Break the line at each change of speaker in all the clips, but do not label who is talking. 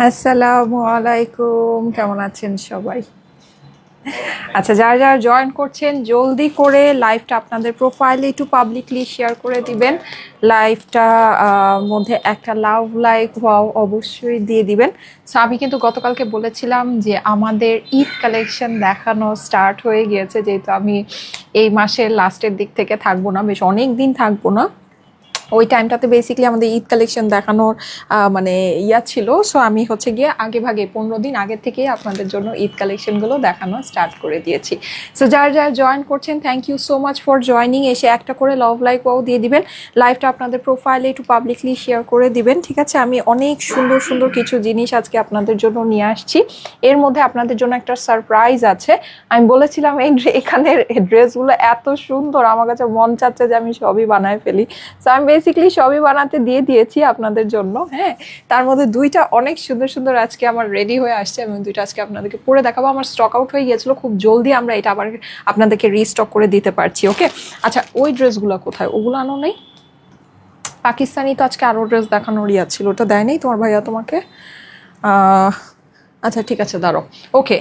আসসালামু আলাইকুম, কেমন আছেন সবাই? আচ্ছা, যারা যারা জয়েন করছেন জলদি করে লাইভটা আপনাদের প্রোফাইলে একটু পাবলিকলি শেয়ার করে দিবেন। লাইভটা মধ্যে একটা লাভ লাইক ওয়াও অবশ্যই দিয়ে দিবেন। সো আমি কিন্তু গতকালকে বলেছিলাম যে আমাদের ঈদ কালেকশন দেখানো স্টার্ট হয়ে গিয়েছে, যেহেতু আমি এই মাসের লাস্টের দিক থেকে থাকবো না, বেশ অনেক দিন থাকবো না। ওই টাইমটাতে বেসিক্যালি আমাদের ঈদ কালেকশন দেখানোর মানে ছিল। সো আমি হচ্ছে গিয়ে আগে ভাগে 15 দিন আগের থেকেই আপনাদের জন্য ঈদ কালেকশনগুলো দেখানো স্টার্ট করে দিয়েছি। সো যারা যারা জয়েন করছেন thank you so much for joining. এসে একটা করে লাভ লাইক ওয়াও দিয়ে দিবেন। লাইভটা আপনাদের প্রোফাইলে একটু পাবলিকলি শেয়ার করে দিবেন, ঠিক আছে? আমি অনেক সুন্দর সুন্দর কিছু জিনিস আজকে আপনাদের জন্য নিয়ে আসছি। এর মধ্যে আপনাদের জন্য একটা সারপ্রাইজ আছে। আমি বলেছিলাম এখানের ড্রেসগুলো এত সুন্দর, আমার কাছে মন চাচ্ছে যে আমি সবই বানায় ফেলি। সো আমি বেসিক্যালি সবই বানাতে দিয়ে দিয়েছি আপনাদের জন্য। হ্যাঁ, তার মধ্যে দুইটা অনেক সুন্দর সুন্দর আজকে আমার রেডি হয়ে আসছে এবং দুইটা আজকে আপনাদেরকে পরে দেখাবো। আমার স্টক আউট হয়ে গিয়েছিল, খুব জলদি আমরা এটা আবার আপনাদেরকে রিস্টক করে দিতে পারছি। ওকে, আচ্ছা, ওই ড্রেসগুলো কোথায়? ওগুলো আনো নেই? পাকিস্তানি তো আজকে আরও ড্রেস দেখানোর ছিল, ওটা দেয় নেই তোমার ভাইয়া তোমাকে? আচ্ছা ঠিক আছে, দাঁড়ো। ওকে,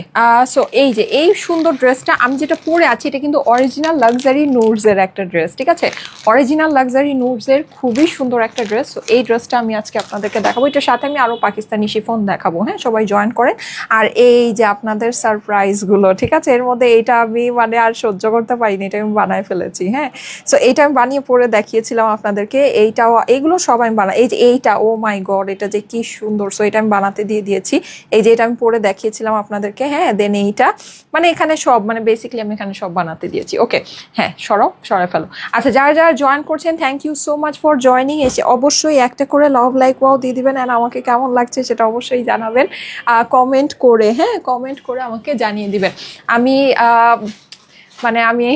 সো এই যে এই সুন্দর ড্রেসটা আমি যেটা পরে আছি, এটা কিন্তু অরিজিনাল লাক্সারি নুডসের একটা ড্রেস, ঠিক আছে? অরিজিনাল লাক্সারি নুডসের খুবই সুন্দর একটা ড্রেস। সো এই ড্রেসটা আমি আজকে আপনাদেরকে দেখাবো। এটার সাথে আমি আরও পাকিস্তানি শিফন দেখাবো। হ্যাঁ, সবাই জয়েন করেন। আর এই যে আপনাদের সারপ্রাইজগুলো, ঠিক আছে? এর মধ্যে এইটা আমি মানে আর সহ্য করতে পারিনি, এটা আমি বানায় ফেলেছি। হ্যাঁ, সো এইটা আমি বানিয়ে পরে দেখিয়েছিলাম আপনাদেরকে। এইটাও, এইগুলো সব আমি বানাই। এই যে এইটা, ও মাই গড, এটা যে কি সুন্দর! সো এটা আমি বানাতে দিয়ে দিয়েছি। এই যে এটা আমি পরে দেখিয়েছিলাম আপনাদেরকে। হ্যাঁ, দেন এইটা মানে এখানে সব মানে বেসিক্যালি আমি এখানে সব বানাতে দিয়েছি। ওকে, হ্যাঁ, সরাই ফেলো। আচ্ছা, যারা যারা জয়েন করছেন thank you so much for joining. এসে অবশ্যই একটা করে লাভ লাইক ওয়াও দিয়ে দিবেন। অ্যান্ড আমাকে কেমন লাগছে সেটা অবশ্যই জানাবেন কমেন্ট করে। হ্যাঁ, কমেন্ট করে আমাকে জানিয়ে দিবেন। আমি মানে আমি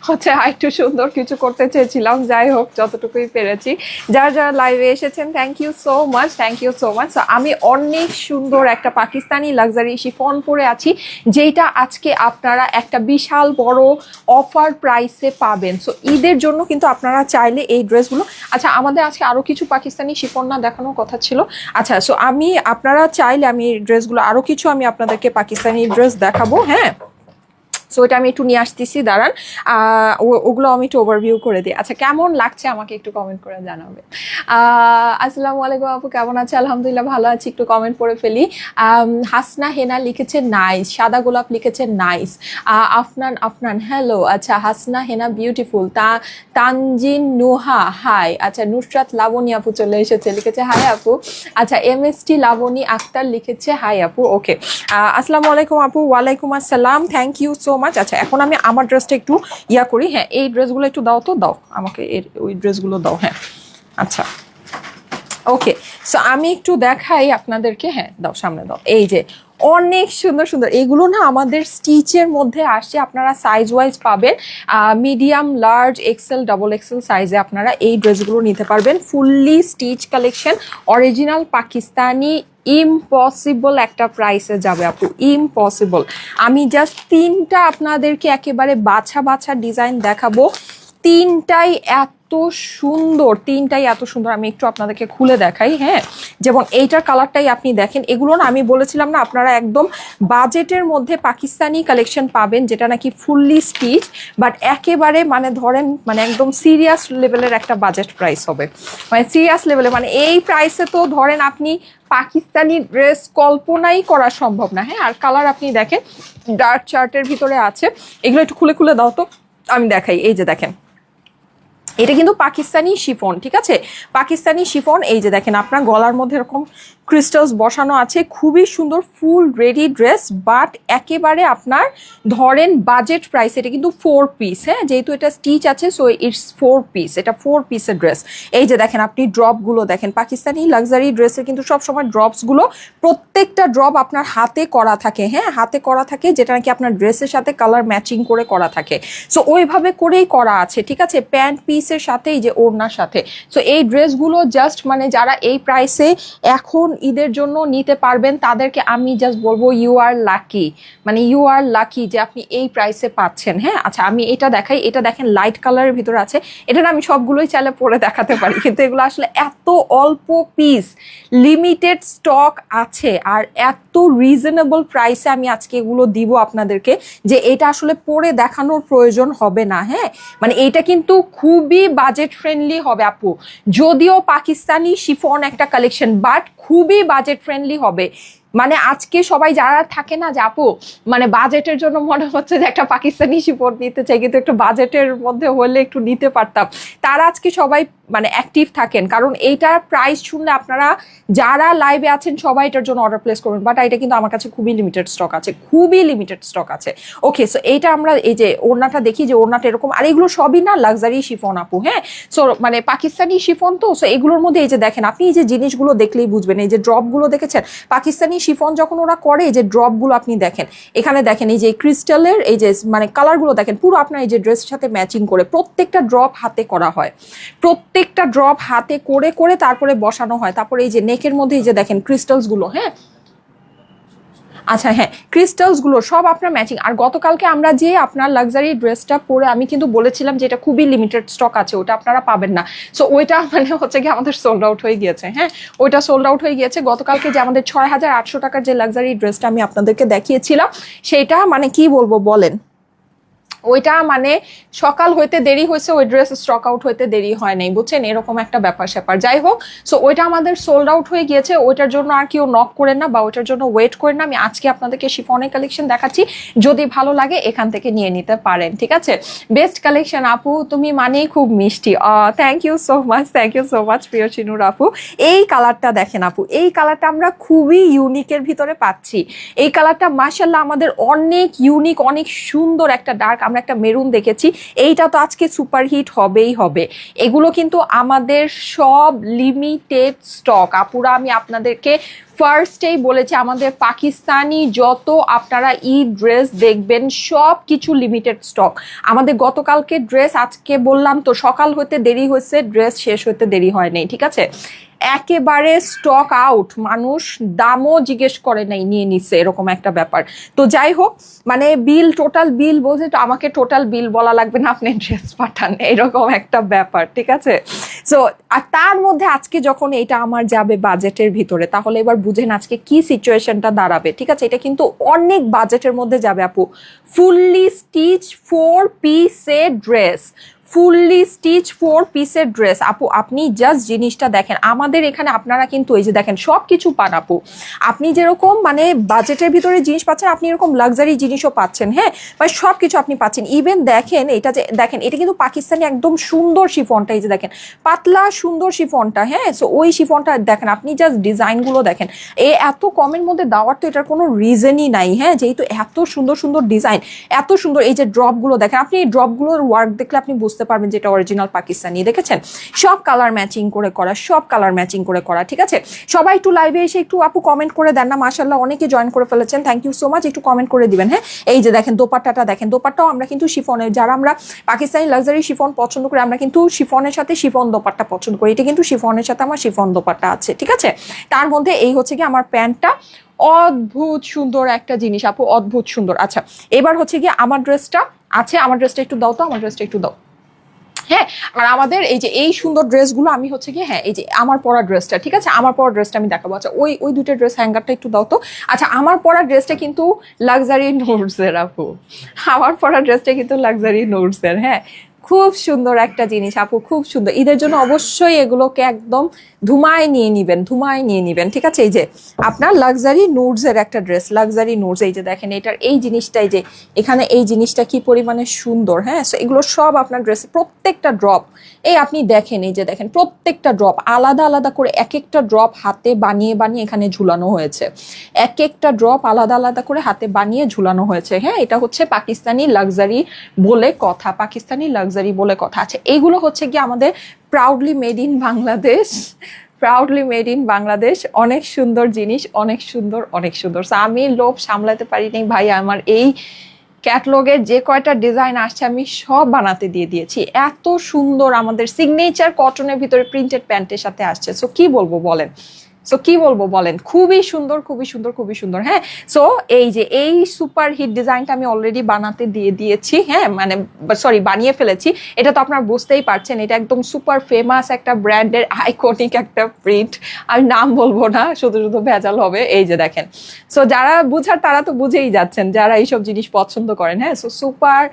হচ্ছে একটু সুন্দর কিছু করতে চেয়েছিলাম, যাই হোক যতটুকুই পেরেছি। যারা যারা লাইভে এসেছেন thank you so much, thank you so much. আমি অনেক সুন্দর একটা পাকিস্তানি লাক্সারি শিফন পরে আছি, যেটা আজকে আপনারা একটা বিশাল বড় অফার প্রাইসে পাবেন। সো ঈদের জন্য কিন্তু আপনারা চাইলে এই ড্রেসগুলো, আচ্ছা আমাদের আজকে আরও কিছু পাকিস্তানি শিফন না দেখানোর কথা ছিল। আচ্ছা, সো আপনারা চাইলে আমি ড্রেসগুলো আরও কিছু আমি আপনাদেরকে পাকিস্তানি ড্রেস দেখাবো। হ্যাঁ, সো এটা আমি একটু নিয়ে আসতেছি, দাঁড়ান। ওগুলো আমি একটু ওভারভিউ করে দিই। আচ্ছা, কেমন লাগছে আমাকে একটু কমেন্ট করে জানাবে। আসসালামু আলাইকুম আপু, কেমন আছে? আলহামদুলিল্লাহ ভালো আছি, একটু কমেন্ট করে ফেলি। হাসনা হেনা লিখেছে নাইস, সাদা গোলাপ লিখেছে নাইস। আফনান হ্যালো। আচ্ছা, হাসনা হেনা বিউটিফুল। তানজিন নুহা হাই। আচ্ছা, নুসরাত লাবণী আপু চলে এসেছে, লিখেছে হাই আপু। আচ্ছা, MST লাবণী আক্তার লিখেছে হাই আপু। ওকে, আসসালামু আলাইকুম আপু। ওয়ালাইকুম আসসালাম, থ্যাংক ইউ সো মাচ। আচ্ছা, এখন আমি আমার ড্রেসটা একটু করি। হ্যাঁ, এই ড্রেসগুলো একটু দাও তো, দাও আমাকে ওই ড্রেসগুলো দাও। হ্যাঁ, আচ্ছা, ওকে। সো আমি একটু দেখাই আপনাদেরকে। হ্যাঁ, দাও, সামনে দাও। এই যে অনেক সুন্দর সুন্দর এগুলো না আমাদের স্টিচের মধ্যে আসছে। আপনারা সাইজ ওয়াইজ পাবেন, medium, large, XL, double XL সাইজে আপনারা এই ড্রেসগুলো নিতে পারবেন। Fully stitch collection, original Pakistani. Impossible একটা প্রাইসে যাবে আপু, ইম্পসিবল। আমি জাস্ট তিনটা আপনাদেরকে একেবারে বাছা বাছা ডিজাইন দেখাবো। তিনটাই এত সুন্দর, তিনটাই এত সুন্দর। আমি একটু আপনাদেরকে খুলে দেখাই। হ্যাঁ, যেমন এইটার কালারটাই আপনি দেখেন। এগুলো না আমি বলেছিলাম না, আপনারা একদম বাজেটের মধ্যে পাকিস্তানি কালেকশন পাবেন, যেটা নাকি ফুললি স্টিচ, বাট একেবারে মানে ধরেন মানে একদম সিরিয়াস লেভেলের একটা বাজেট প্রাইস হবে। মানে সিরিয়াস লেভেলে, মানে এই প্রাইসে তো ধরেন আপনি পাকিস্তানি ড্রেস কল্পনাই করা সম্ভব না। হ্যাঁ, আর কালার আপনি দেখেন ডার্ক চার্টের ভিতরে আছে। এগুলো একটু খুলে খুলে দাও তো, আমি দেখাই। এই যে দেখেন, এটা কিন্তু পাকিস্তানি শিফন, ঠিক আছে? পাকিস্তানি শিফন। এই যে দেখেন, আপনার গলার মধ্যে এরকম ক্রিস্টালস বসানো আছে, খুবই সুন্দর ফুল রেডি ড্রেস। বাট একেবারে আপনার ধরেন বাজেট প্রাইস। এটা কিন্তু 4 পিস। হ্যাঁ, যেহেতু এটা স্টিচ আছে, সো ইটস 4 পিস। এটা 4 পিসের ড্রেস। এই যে দেখেন, আপনি ড্রপগুলো দেখেন। পাকিস্তানি লাক্সারি ড্রেসের কিন্তু সবসময় ড্রপসগুলো, প্রত্যেকটা ড্রপ আপনার হাতে করা থাকে। হ্যাঁ, হাতে করা থাকে, যেটা নাকি আপনার ড্রেসের সাথে কালার ম্যাচিং করে করা থাকে। সো ওইভাবে করেই করা আছে, ঠিক আছে? প্যান্ট পিসের সাথে, এই যে ওড়নার সাথে। সো এই ড্রেসগুলো জাস্ট মানে যারা এই প্রাইসে এখন ঈদের জন্য নিতে পারবেন তাদেরকে আমি জাস্ট বলবো ইউ আর লাকি, মানে ইউ আর লাকি যে আপনি এই প্রাইসে পাচ্ছেন। হ্যাঁ, আচ্ছা আমি এটা দেখাই, এটা দেখেন লাইট কালারের ভিতরে আছে। এটা আমি সবগুলোই চাইলে পরে দেখাতে পারি, কিন্তু এগুলো আসলে এত অল্প পিস, লিমিটেড স্টক আছে, আর এত রিজনেবল প্রাইসে আমি আজকে এগুলো দিব আপনাদেরকে যে এটা আসলে পরে দেখানোর প্রয়োজন হবে না। হ্যাঁ, মানে এটা কিন্তু খুবই বাজেট ফ্রেন্ডলি হবে আপু, যদিও পাকিস্তানি শিফন একটা কালেকশন, বাট খুবই বাজেট ফ্রেন্ডলি হবে। মানে আজকে সবাই যারা থাকে না যে আপু মানে বাজেটের জন্য মনে হচ্ছে যে একটা পাকিস্তানি শিফন নিতে চাই, কিন্তু একটু বাজেটের মধ্যে হলে একটু নিতে পারতাম, তারা আজকে সবাই মানে অ্যাক্টিভ থাকেন, কারণ এইটার প্রাইস শুনলে আপনারা যারা লাইভে আছেন সবাই এটার জন্য অর্ডার প্লেস করবেন। বাট এটা কিন্তু আমার কাছে খুবই লিমিটেড স্টক আছে, খুবই লিমিটেড স্টক আছে। ওকে, সো এইটা আমরা এই যে ওড়নাটা দেখি, যে ওড়নাটা এরকম, আর এগুলো সবই না লাক্সারি শিফন আপু। হ্যাঁ, সো মানে পাকিস্তানি শিফন তো, সো এগুলোর মধ্যে এই যে দেখেন, আপনি এই যে জিনিসগুলো দেখলেই বুঝবেন, এই যে ড্রপগুলো দেখেছেন পাকিস্তানি শিফন যখন ওরা করে, এই যে ড্রপগুলো আপনি দেখেন, এখানে দেখেন এই যে ক্রিস্টালের এই যে মানে কালারগুলো দেখেন পুরো আপনার এই যে ড্রেসের সাথে ম্যাচিং করে, প্রত্যেকটা ড্রপ হাতে করা হয়, প্রত্যেকটা ড্রপ হাতে করে করে তারপরে বসানো হয়। তারপরে এই যে নেকের মধ্যে এই যে দেখেন ক্রিস্টালস গুলো। হ্যাঁ, আচ্ছা হ্যাঁ, ক্রিস্টালস গুলো সব আপনার ম্যাচিং। আর গতকালকে আমরা যে আপনার লাক্সারি ড্রেসটা পরে আমি কিন্তু বলেছিলাম যে এটা খুবই লিমিটেড স্টক আছে, ওটা আপনারা পাবেন না। সো ওইটা মানে হচ্ছে কি আমাদের সোল্ড আউট হয়ে গিয়েছে। হ্যাঁ, ওইটা সোল্ড আউট হয়ে গিয়েছে। গতকালকে যে আমাদের 6,800 টাকার যে লাক্সারি ড্রেসটা আমি আপনাদেরকে দেখিয়েছিলাম, সেটা মানে কি বলবো বলেন, ওইটা মানে সকাল হইতে দেরি হয়েছে, ওই ড্রেস স্টক আউট হইতে দেরি হয় নাই, বুঝছেন, এরকম একটা ব্যাপার স্যাপার। যাই হোক, সো ওইটা আমাদের সোল্ড আউট হয়ে গিয়েছে, ওইটার জন্য আর কেউ নক করেন না বা ওইটার জন্য ওয়েট করেন না। আমি আজকে আপনাদেরকে শিফনের কালেকশন দেখাচ্ছি, যদি ভালো লাগে এখান থেকে নিয়ে নিতে পারেন, ঠিক আছে। বেস্ট কালেকশন আপু, তুমি মানেই খুব মিষ্টি। Thank you so much, thank you so much প্রিয় চিনুর আপু। এই কালারটা দেখেন আপু, এই কালারটা আমরা খুবই ইউনিকের ভিতরে পাচ্ছি। এই কালারটা মাশাআল্লাহ আমাদের অনেক ইউনিক, অনেক সুন্দর একটা ডার্ক, আমরা একটা মেরুন দেখেছি, এইটা তো আজকে সুপারহিট হবেই হবে। এগুলো কিন্তু আমাদের সব লিমিটেড স্টক আপুরা, আমি আপনাদেরকে ফার্স্টেই বলেছি আমাদের পাকিস্তানি যত আপনারা ড্রেস দেখবেন সব কিছু লিমিটেড স্টক। আমাদের গতকালকে ড্রেস আজকে বললাম তো সকাল হতে দেরি হয়েছে, ড্রেস শেষ হতে দেরি হয় নাই, ঠিক আছে, একেবারে স্টক আউট, মানুষ দামও জিজ্ঞেস করে নাই, নিয়ে নিচ্ছে, এরকম একটা ব্যাপার। তো যাই হোক, মানে বিল, টোটাল বিল বলছে তো আমাকে টোটাল বিল বলা লাগবে না, আপনি ড্রেস পাঠান, এরকম একটা ব্যাপার, ঠিক আছে। সো আর তার মধ্যে আজকে যখন এটা আমার যাবে বাজেটের ভিতরে, তাহলে এবার বুঝেন আজকে কি সিচুয়েশনটা দাঁড়াবে, ঠিক আছে। এটা কিন্তু অনেক বাজেটের মধ্যে যাবে আপু, ফুললি স্টিচ 4 পিসের ড্রেস, ফুললি স্টিচ 4 পিসের ড্রেস আপু। আপনি জাস্ট জিনিসটা দেখেন, আমাদের এখানে আপনারা কিন্তু এই যে দেখেন সব কিছু পান আপু, আপনি যেরকম মানে বাজেটের ভিতরে জিনিস পাচ্ছেন, আপনি এরকম লাক্সারি জিনিসও পাচ্ছেন। হ্যাঁ, মানে সব কিছু আপনি পাচ্ছেন। ইভেন দেখেন এটা যে দেখেন, এটা কিন্তু পাকিস্তানি একদম সুন্দর শিফনটা, এই যে দেখেন পাতলা সুন্দর শিফনটা। হ্যাঁ, সো ওই শিফনটা দেখেন, আপনি জাস্ট ডিজাইনগুলো দেখেন, এত কমের মধ্যে দেওয়ার তো এটার কোনো রিজনই নাই। হ্যাঁ, যেহেতু এত সুন্দর সুন্দর ডিজাইন, এত সুন্দর এই যে ড্রপগুলো দেখেন, আপনি এই ড্রপগুলোর ওয়ার্ক দেখলে আপনি বুঝতে পারবেন যেটা অরিজিনাল পাকিস্তানি। দেখেছেন সব কালার ম্যাচিং করে করা, সব কালার ম্যাচিং করে করা, ঠিক আছে। সবাই একটু লাইভে এসে একটু আপু কমেন্ট করে দেন না, মাশাআল্লাহ অনেকে জয়েন করে ফেলেছেন, থ্যাংক ইউ সো মাচ, একটু কমেন্ট করে দিবেন। হ্যাঁ, এই যে দেখেন দোপাট্টাটা দেখেন, দোপাট্টাও আমরা কিন্তু শিফনের, যারা আমরা পাকিস্তানি লাক্সারি শিফন পছন্দ করি, আমরা কিন্তু শিফনের সাথে শিফন দোপাট্টা পছন্দ করি। এটা কিন্তু শিফনের সাথে আমার শিফন দোপাট্টা আছে, ঠিক আছে। তার মধ্যে এই হচ্ছে কি আমার প্যান্টটা, অদ্ভুত সুন্দর একটা জিনিস আপু, অদ্ভুত সুন্দর। আচ্ছা, এবার হচ্ছে কি আমার ড্রেসটা আছে, আমার ড্রেসটা একটু দাও তো, আমার ড্রেসটা একটু দাও। হ্যাঁ, আর আমাদের এই যে এই সুন্দর ড্রেসগুলো আমি হচ্ছে কি, হ্যাঁ এই যে আমার পরা ড্রেসটা, ঠিক আছে, আমার পরা ড্রেসটা আমি দেখাবো। আচ্ছা, ওই দুইটা ড্রেস হ্যাঙ্গারটা একটু দাও তো। আচ্ছা, আমার পরা ড্রেসটা কিন্তু লাক্সারি নোটসের আপু, আমার পরা ড্রেসটা কিন্তু লাক্সারি নোটসের। হ্যাঁ, খুব সুন্দর একটা জিনিস আপু, খুব সুন্দর। ঈদের জন্য অবশ্যই এগুলোকে একদম ধুমায় নিয়ে নিবেন, ধুমায় নিয়ে নিবেন, ঠিক আছে। এই যে আপনার লাক্সারি নুডসের একটা ড্রেস, লাক্সারি নুডস, এই যে দেখেন এটার এই জিনিসটাই যে এখানে এই জিনিসটা কি পরিমাণে সুন্দর। হ্যাঁ, সো এগুলো সব আপনার ড্রেসে প্রত্যেকটা ড্রপ, এই আপনি দেখেন, এই যে দেখেন প্রত্যেকটা ড্রপ আলাদা আলাদা করে, এক একটা ড্রপ হাতে বানিয়ে বানিয়ে এখানে ঝুলানো হয়েছে, এক একটা ড্রপ আলাদা আলাদা করে হাতে বানিয়ে ঝুলানো হয়েছে। হ্যাঁ, এটা হচ্ছে পাকিস্তানি লাক্সারি বলে কথা, পাকিস্তানি লাক্সারি বলে কথা। আছে এইগুলো হচ্ছে কি আমাদের proudly made in Bangladesh, proudly made in Bangladesh. অনেক সুন্দর জিনিস, অনেক সুন্দর, অনেক সুন্দর। সো আমি লোভ সামলাতে পারি নাই ভাই, আমার এই ক্যাটলগের যে কয়টা ডিজাইন আসছে আমি সব বানাতে দিয়ে দিয়েছি। এত সুন্দর আমাদের সিগনেচার কটনের ভিতরে প্রিন্টেড প্যান্টের সাথে আসছে, সো কি বলবো বলেন। সো কি বলবো বলেন, খুবই সুন্দর, খুবই সুন্দর, খুবই সুন্দর। হ্যাঁ, সো এই যে এই সুপার হিট ডিজাইনটা আমি অলরেডি বানাতে দিয়ে দিয়েছি। হ্যাঁ, মানে সরি, বানিয়ে ফেলেছি। এটা তো আপনারা বুঝতেই পারছেন, এটা একদম সুপার ফেমাস একটা ব্র্যান্ডের আইকনিক একটা প্রিন্ট। আমি নাম বলবো না, শুধু শুধু ভেজাল হবে। এই যে দেখেন, সো যারা বুঝার তারা তো বুঝেই যাচ্ছেন, যারা এইসব জিনিস পছন্দ করেন। হ্যাঁ, সো সুপার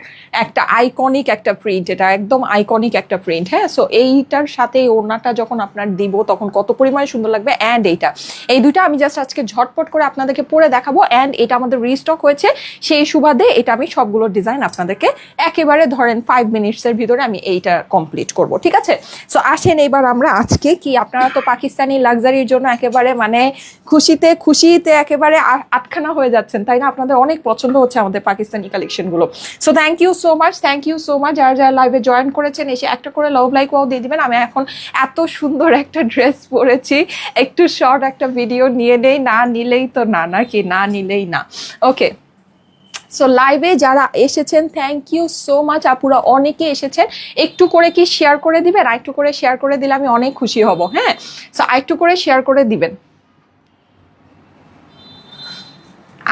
একটা আইকনিক একটা প্রিন্ট, এটা একদম আইকনিক একটা প্রিন্ট। হ্যাঁ, সো এইটার সাথে ওড়নাটা যখন আপনার দিব তখন কত পরিমাণে সুন্দর লাগবে। অ্যান্ড এইটা, এই দুইটা আমি জাস্ট আজকে ঝটপট করে আপনাদেরকে পরে দেখাবো। অ্যান্ড এটা আমাদের রিস্টক হয়েছে, সেই সুবাদে এটা আমি সবগুলো ডিজাইন আপনাদেরকে একেবারে ধরেন 5 মিনিটসের ভিতরে আমি এইটা কমপ্লিট করব, ঠিক আছে? সো আসেন এবার আমরা আজকে কি, আপনারা তো পাকিস্তানি লাক্সারির জন্য একেবারে মানে খুশিতে খুশিতে একেবারে আটখানা হয়ে যাচ্ছেন, তাই না? আপনাদের অনেক পছন্দ হচ্ছে আমাদের পাকিস্তানি কালেকশনগুলো। So thank you so much, thank you so much যারা যারা লাইভে জয়েন করেছেন, এসে একটা করে লাভ লাইক ওয়াও দিয়ে দিবেন। আমি এখন এত সুন্দর একটা ড্রেস পরেছি, একটু শর্ট একটা ভিডিও নিয়ে নেই, না নিলেই তো না, নাকি না নিলেই না। ওকে, সো লাইভে যারা এসেছেন থ্যাংক ইউ সো মাচ, আপুরা অনেকে এসেছেন। একটু করে কি শেয়ার করে দিবেন? আর একটু করে শেয়ার করে দিলে আমি অনেক খুশি হব। হ্যাঁ, সো একটু করে শেয়ার করে দিবেন।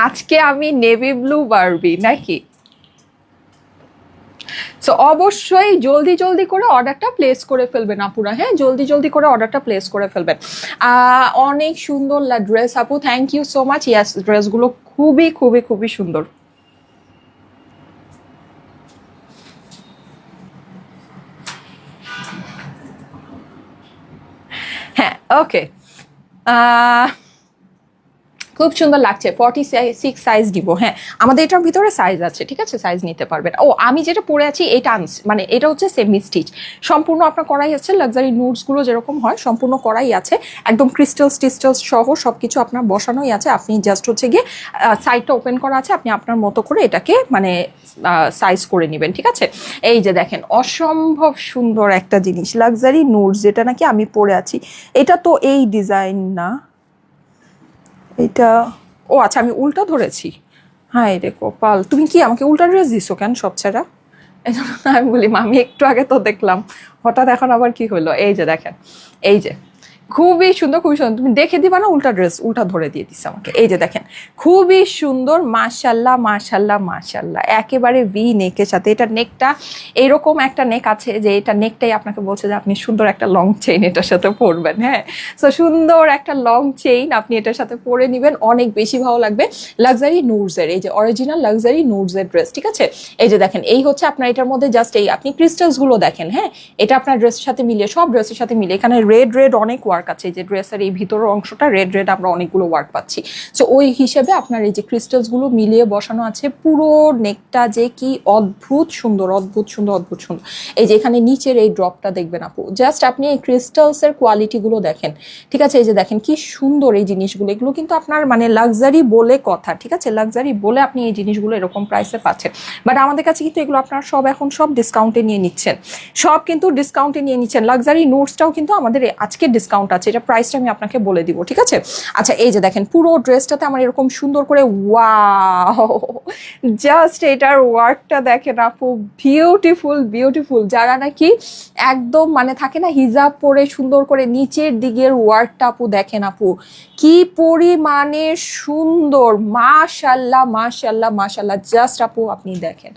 আজকে আমি নেভি ব্লু বারবি নাকি? সো অবশ্যই জলদি জলদি করে অর্ডারটা প্লেস করে ফেলবেন আপুরা। হ্যাঁ, জলদি জলদি করে অর্ডারটা প্লেস করে ফেলবেন। অনেক সুন্দর ড্রেস আপু, থ্যাংক ইউ সো মাচ। ইয়াস, ড্রেসগুলো খুবই খুবই খুবই সুন্দর। হ্যাঁ, ওকে, খুব সুন্দর লাগছে। 46 সাইজ দিব। হ্যাঁ, আমাদের এটার ভিতরে সাইজ আছে, ঠিক আছে? সাইজ নিতে পারবেন। ও, আমি যেটা পরে আছি এটা মানে এটা হচ্ছে সেমি স্টিচ, সম্পূর্ণ আপনার করাই আছে। লাক্সারি নুডসগুলো যেরকম হয় সম্পূর্ণ করাই আছে, একদম ক্রিস্টাল টিস্টাল সহ সব কিছু আপনার বসানোই আছে। আপনি জাস্ট হচ্ছে গিয়ে সাইডটা ওপেন করা আছে, আপনি আপনার মতো করে এটাকে মানে সাইজ করে নেবেন, ঠিক আছে? এই যে দেখেন, অসম্ভব সুন্দর একটা জিনিস, লাক্সারি নুডস, যেটা নাকি আমি পরে আছি। এটা তো এই ডিজাইন না, এটা, ও আচ্ছা, আমি উল্টা ধরেছি। হ্যাঁ রে কপাল, তুমি কি আমাকে উল্টা ড্রেস দিছো কেন সব ছেড়া? এই জন্য আমি বলি আমি একটু আগে তো দেখলাম, হঠাৎ এখন আবার কি হলো? এই যে দেখেন, এই যে খুবই সুন্দর, খুবই সুন্দর। তুমি দেখে দিবা না? উল্টা ড্রেস উল্টা ধরে দিয়ে দিচ্ছে আমাকে। এই যে দেখেন, খুবই সুন্দর, মাশাল্লাহ মাশাল্লাহ মাশাল্লাহ, একেবারে ভি নেকের সাথে। এটা নেকটা এরকম একটা নেক আছে যে এটা নেকটাই আপনাকে বলছে যে আপনি সুন্দর একটা লং চেইন এটার সাথে পরবেন। হ্যাঁ, সো সুন্দর একটা লং চেইন আপনি এটার সাথে পরে নেবেন, অনেক বেশি ভালো লাগবে। লাক্সারি নুডসের, এই যে অরিজিনাল লাক্সারি নুডসের ড্রেস, ঠিক আছে? এই যে দেখেন, এই হচ্ছে আপনার এটার মধ্যে জাস্ট এই আপনি ক্রিস্টালসগুলো দেখেন। হ্যাঁ, এটা আপনার ড্রেসের সাথে মিলিয়ে, সব ড্রেসের সাথে মিলিয়ে, এখানে রেড রেড অনেক ওয়ার্ক আছে। এই যে ড্রেসের এই ভিতরের অংশটা রেড রেড আমরা অনেকগুলো ওয়ার্ক পাচ্ছি। সো ওই হিসেবে আপনার এই যে ক্রিস্টালসগুলো মিলিয়ে বসানো আছে। পুরো নেকটা যে কি অদ্ভুত সুন্দর, অদ্ভুত সুন্দর, অদ্ভুত সুন্দর। এই যে এখানে নিচের এই ড্রপটা দেখবেন আপু, জাস্ট আপনি এই ক্রিস্টালসের কোয়ালিটিগুলো দেখেন, ঠিক আছে? এই যে দেখেন কি সুন্দর এই জিনিসগুলো, এগুলো কিন্তু আপনার মানে লাক্সারি বলে কথা, ঠিক আছে? লাক্সারি বলে আপনি এই জিনিসগুলো এরকম প্রাইসে পাচ্ছেন। বাট আমাদের কাছে কিন্তু এগুলো আপনারা সব এখন সব ডিসকাউন্টে নিয়ে নিচ্ছেন, সব কিন্তু ডিসকাউন্টে নিয়ে নিচ্ছেন। লাক্সারি নোটসটাও কিন্তু আমাদের আজকে ডিসকাউন্ট আছে, এটা প্রাইসটা আমি আপনাকে বলে দিব, ঠিক আছে? আচ্ছা, এই যে দেখেন পুরো ড্রেসটাতে আমার এরকম সুন্দর করে, ওয়াও, জাস্ট এটার ওয়ার্কটা দেখেন আপু, বিউটিফুল বিউটিফুল। যারা নাকি একদম মানে থাকে না হিজাব পরে সুন্দর করে নিচের দিকের ওয়ার্কটা আপু দেখেন আপু, কি পরিমাণে সুন্দর, মাশাল্লাহ মাশাল্লাহ মাশাল্লাহ। জাস্ট আপু আপনি দেখেন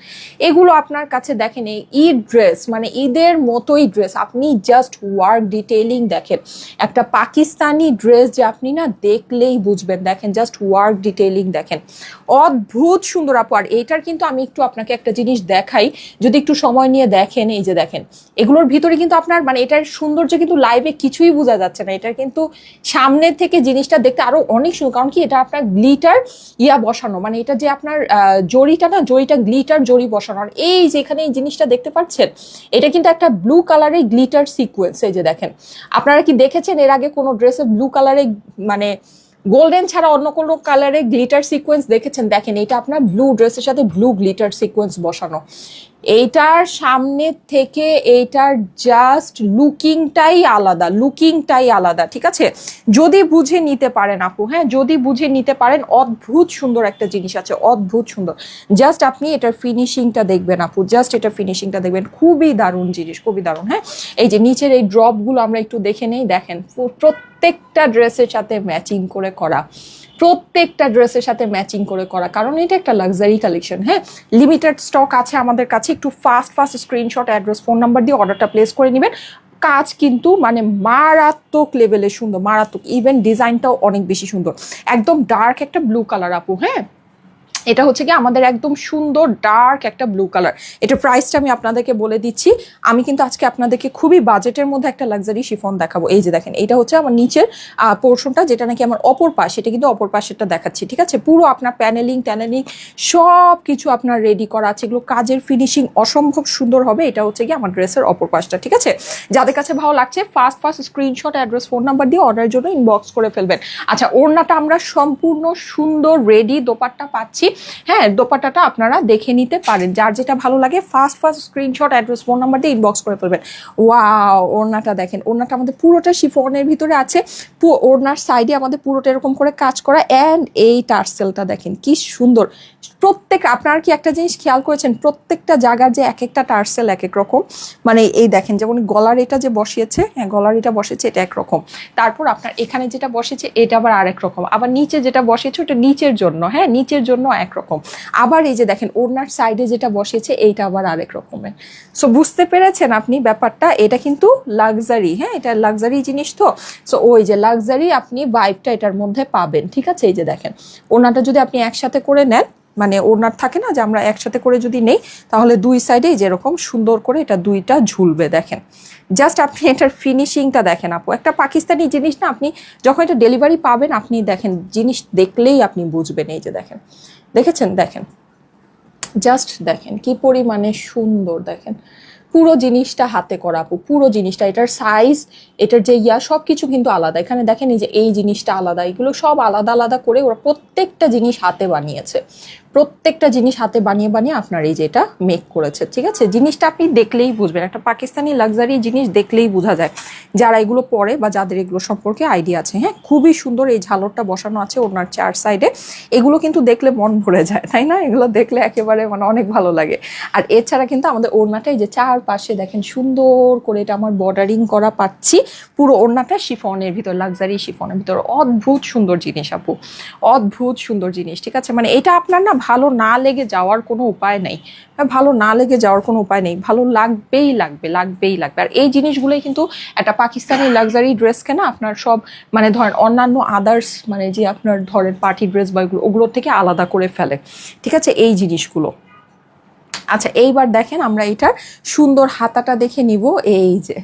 এগুলো আপনার কাছে, দেখেন এই ঈদ ড্রেস মানে ঈদের মতোই ড্রেস, আপনি জাস্ট ওয়ার্ক ডিটেইলিং দেখেন। একটা পাকিস্তানি ড্রেস যে আপনি না দেখলেই বুঝবেন, দেখেন জাস্ট ওয়ার্ক ডিটেইলিং দেখেন, অদ্ভুত সুন্দর আপু। আর এইটার কিন্তু আমি একটু আপনাকে একটা জিনিস দেখাই, যদি একটু সময় নিয়ে দেখেন। এই যে দেখেন, এগুলোর ভিতরে কিন্তু আপনার মানে এটার সৌন্দর্য কিন্তু লাইভে কিছুই বোঝা যাচ্ছে না, এটার কিন্তু সামনের থেকে জিনিসটা দেখতে আরো অনেক সুন্দর। কারণ কি, এটা আপনার গ্লিটার বসানো, মানে এটা যে আপনার জরিটা না, জরিটা গ্লিটার জরি বসানো। আর এই যে এখানে এই জিনিসটা দেখতে পাচ্ছেন, এটা কিন্তু একটা ব্লু কালারের গ্লিটার সিকোয়েন্স। এই যে দেখেন, আপনারা কি দেখেছেন এর আগে কোনো ড্রেসে ব্লু কালারে মানে গোল্ডেন ছাড়া অন্য কোনো কালারে গ্লিটার সিকোয়েন্স দেখেছেন? দেখেন, এটা আপনার ব্লু ড্রেসের সাথে ব্লু গ্লিটার সিকোয়েন্স বসানো, এইটার সামনে থেকে এইটার জাস্ট লুকিংটাই আলাদা, ঠিক আছে? যদি বুঝে নিতে পারেন আপু, হ্যাঁ যদি বুঝে নিতে পারেন, অদ্ভুত সুন্দর একটা জিনিস আছে, অদ্ভুত সুন্দর। জাস্ট আপনি এটার ফিনিশিংটা দেখবেন আপু, জাস্ট এটা ফিনিশিংটা দেখবেন, খুবই দারুণ জিনিস, খুবই দারুণ। হ্যাঁ এই যে নিচের এই ড্রপগুলো আমরা একটু দেখে নেই, দেখেন প্রত্যেকটা ড্রেসের সাথে ম্যাচিং করে করা, প্রত্যেকটা ড্রেসের সাথে ম্যাচিং করে করা, কারণ এটা একটা লাক্সারি কালেকশন। হ্যাঁ লিমিটেড স্টক আছে আমাদের কাছে, একটু fast screenshot, address, phone number দিয়ে অর্ডারটা প্লেস করে নেবেন। কাজ কিন্তু মানে মারাত্মক লেভেলে সুন্দর, মারাত্মক, ইভেন ডিজাইনটাও অনেক বেশি সুন্দর, একদম ডার্ক একটা ব্লু কালার আপু। হ্যাঁ এটা হচ্ছে কি আমাদের একদম সুন্দর ডার্ক একটা ব্লু কালার। এটার প্রাইসটা আমি আপনাদেরকে বলে দিচ্ছি। আমি কিন্তু আজকে আপনাদেরকে খুবই বাজেটের মধ্যে একটা লাক্সারি শিফন দেখাবো। এই যে দেখেন, এটা হচ্ছে আমার নিচের পোর্শনটা, যেটা নাকি আমার অপর পাশ, এটা কিন্তু অপর পাশেরটা দেখাচ্ছি, ঠিক আছে? পুরো আপনার প্যানেলিং সব কিছু আপনার রেডি করা আছে, এগুলো কাজের ফিনিশিং অসম্ভব সুন্দর হবে। এটা হচ্ছে কি আমার ড্রেসের অপর পাশটা, ঠিক আছে? যাদের কাছে ভালো লাগছে first screenshot, address, phone number দিয়ে অর্ডারের জন্য ইনবক্স করে ফেলবেন। আচ্ছা ওড়নাটা আমরা সম্পূর্ণ সুন্দর রেডি দোপাট্টা পাচ্ছি। হ্যাঁ দোপাট্টাটা আপনারা দেখে নিতে পারেন, যার যেটা ভালো লাগে first screenshot, address, phone number দিয়ে ইনবক্স করে ফেলবেন। ওয়াও ওড়নাটা দেখেন, ওড়নাটা আমাদের পুরোটা শিফনের ভিতরে আছে, ওড়নার সাইডে আমাদের পুরোটা এরকম করে কাজ করা, অ্যান্ড এই টার্সেলটা দেখেন কি সুন্দর। প্রত্যেক, আপনারা কি একটা জিনিস খেয়াল করেছেন, প্রত্যেকটা জায়গার যে এক একটা টার্সেল এক এক রকম, মানে এই দেখেন যেমন গলার এটা যে বসিয়েছে, হ্যাঁ গলার এটা বসেছে এটা একরকম, তারপর আপনার এখানে যেটা বসেছে এটা আবার আরেক রকম, আবার নিচে যেটা বসেছে ওটা নিচের জন্য, হ্যাঁ নিচের জন্য একরকম, আবার এই যে দেখেন ওড়নার সাইডে যেটা বসেছে এইটা আবার আরেক রকমের। সো বুঝতে পেরেছেন আপনি ব্যাপারটা, এটা কিন্তু লাক্সারি, হ্যাঁ এটা লাক্সারি জিনিস তো। সো ওই যে লাক্সারি আপনি ভাইবটা এটার মধ্যে পাবেন, ঠিক আছে? এই যে দেখেন ওড়নাটা যদি আপনি একসাথে করে নেন, মানে ওড়নার থাকে না যে আমরা একসাথে করে যদি নেই, তাহলে দুই সাইডে যেরকম সুন্দর করে এটা দুইটা ঝুলবে, দেখেন জাস্ট আপনি এটার ফিনিশিংটা দেখেন আপু। একটা পাকিস্তানি জিনিস না, আপনি যখন এটা ডেলিভারি পাবেন আপনি দেখেন, জিনিস দেখলেই আপনি বুঝবেন। এই যে দেখেন, দেখেছেন, দেখেন জাস্ট দেখেন কি পরিমাণে সুন্দর, দেখেন পুরো জিনিসটা হাতে করা আপু, পুরো জিনিসটা, এটার সাইজ, এটার যে সব কিছু কিন্তু আলাদা। এখানে দেখেন এই যে এই জিনিসটা আলাদা, এগুলো সব আলাদা আলাদা করে ওরা প্রত্যেকটা জিনিস হাতে বানিয়েছে, প্রত্যেকটা জিনিস হাতে বানিয়ে বানিয়ে আপনার এই যে এটা মেক করেছে, ঠিক আছে? জিনিসটা আপনি দেখলেই বুঝবেন, একটা পাকিস্তানি লাক্সারি জিনিস দেখলেই বোঝা যায় যারা এগুলো পরে বা যাদের এগুলো সম্পর্কে আইডিয়া আছে। হ্যাঁ খুবই সুন্দর এই ঝালরটা বসানো আছে ওনার চার সাইডে, এগুলো কিন্তু দেখলে মন ভরে যায়, তাই না? এগুলো দেখলে একেবারে মানে অনেক ভালো লাগে। আর এছাড়া কিন্তু আমাদের ওড়নাটা এই যে চারপাশে দেখেন সুন্দর করে এটা আমার বর্ডারিং করা পাচ্ছি, পুরো ওড়নাটা শিফনের ভিতর, লাক্সারি শিফনের ভিতর, অদ্ভুত সুন্দর জিনিস আপু, অদ্ভুত সুন্দর জিনিস, ঠিক আছে? মানে এটা আপনার না ভালো না লেগে যাওয়ার কোনো উপায় নেই, ভালো না লেগে যাওয়ার কোনো উপায় নেই, ভালো লাগবেই লাগবে, লাগবেই লাগবে। আর এই জিনিসগুলোই কিন্তু একটা পাকিস্তানি লাক্সারি ড্রেসকে না আপনার সব মানে ধরেন অন্যান্য আদার্স মানে যে আপনার ধরেন পার্টি ড্রেস বা ওগুলোর থেকে আলাদা করে ফেলে, ঠিক আছে এই জিনিসগুলো। আচ্ছা এইবার দেখেন আমরা এটার সুন্দর হাতাটা দেখে নিব। এই যে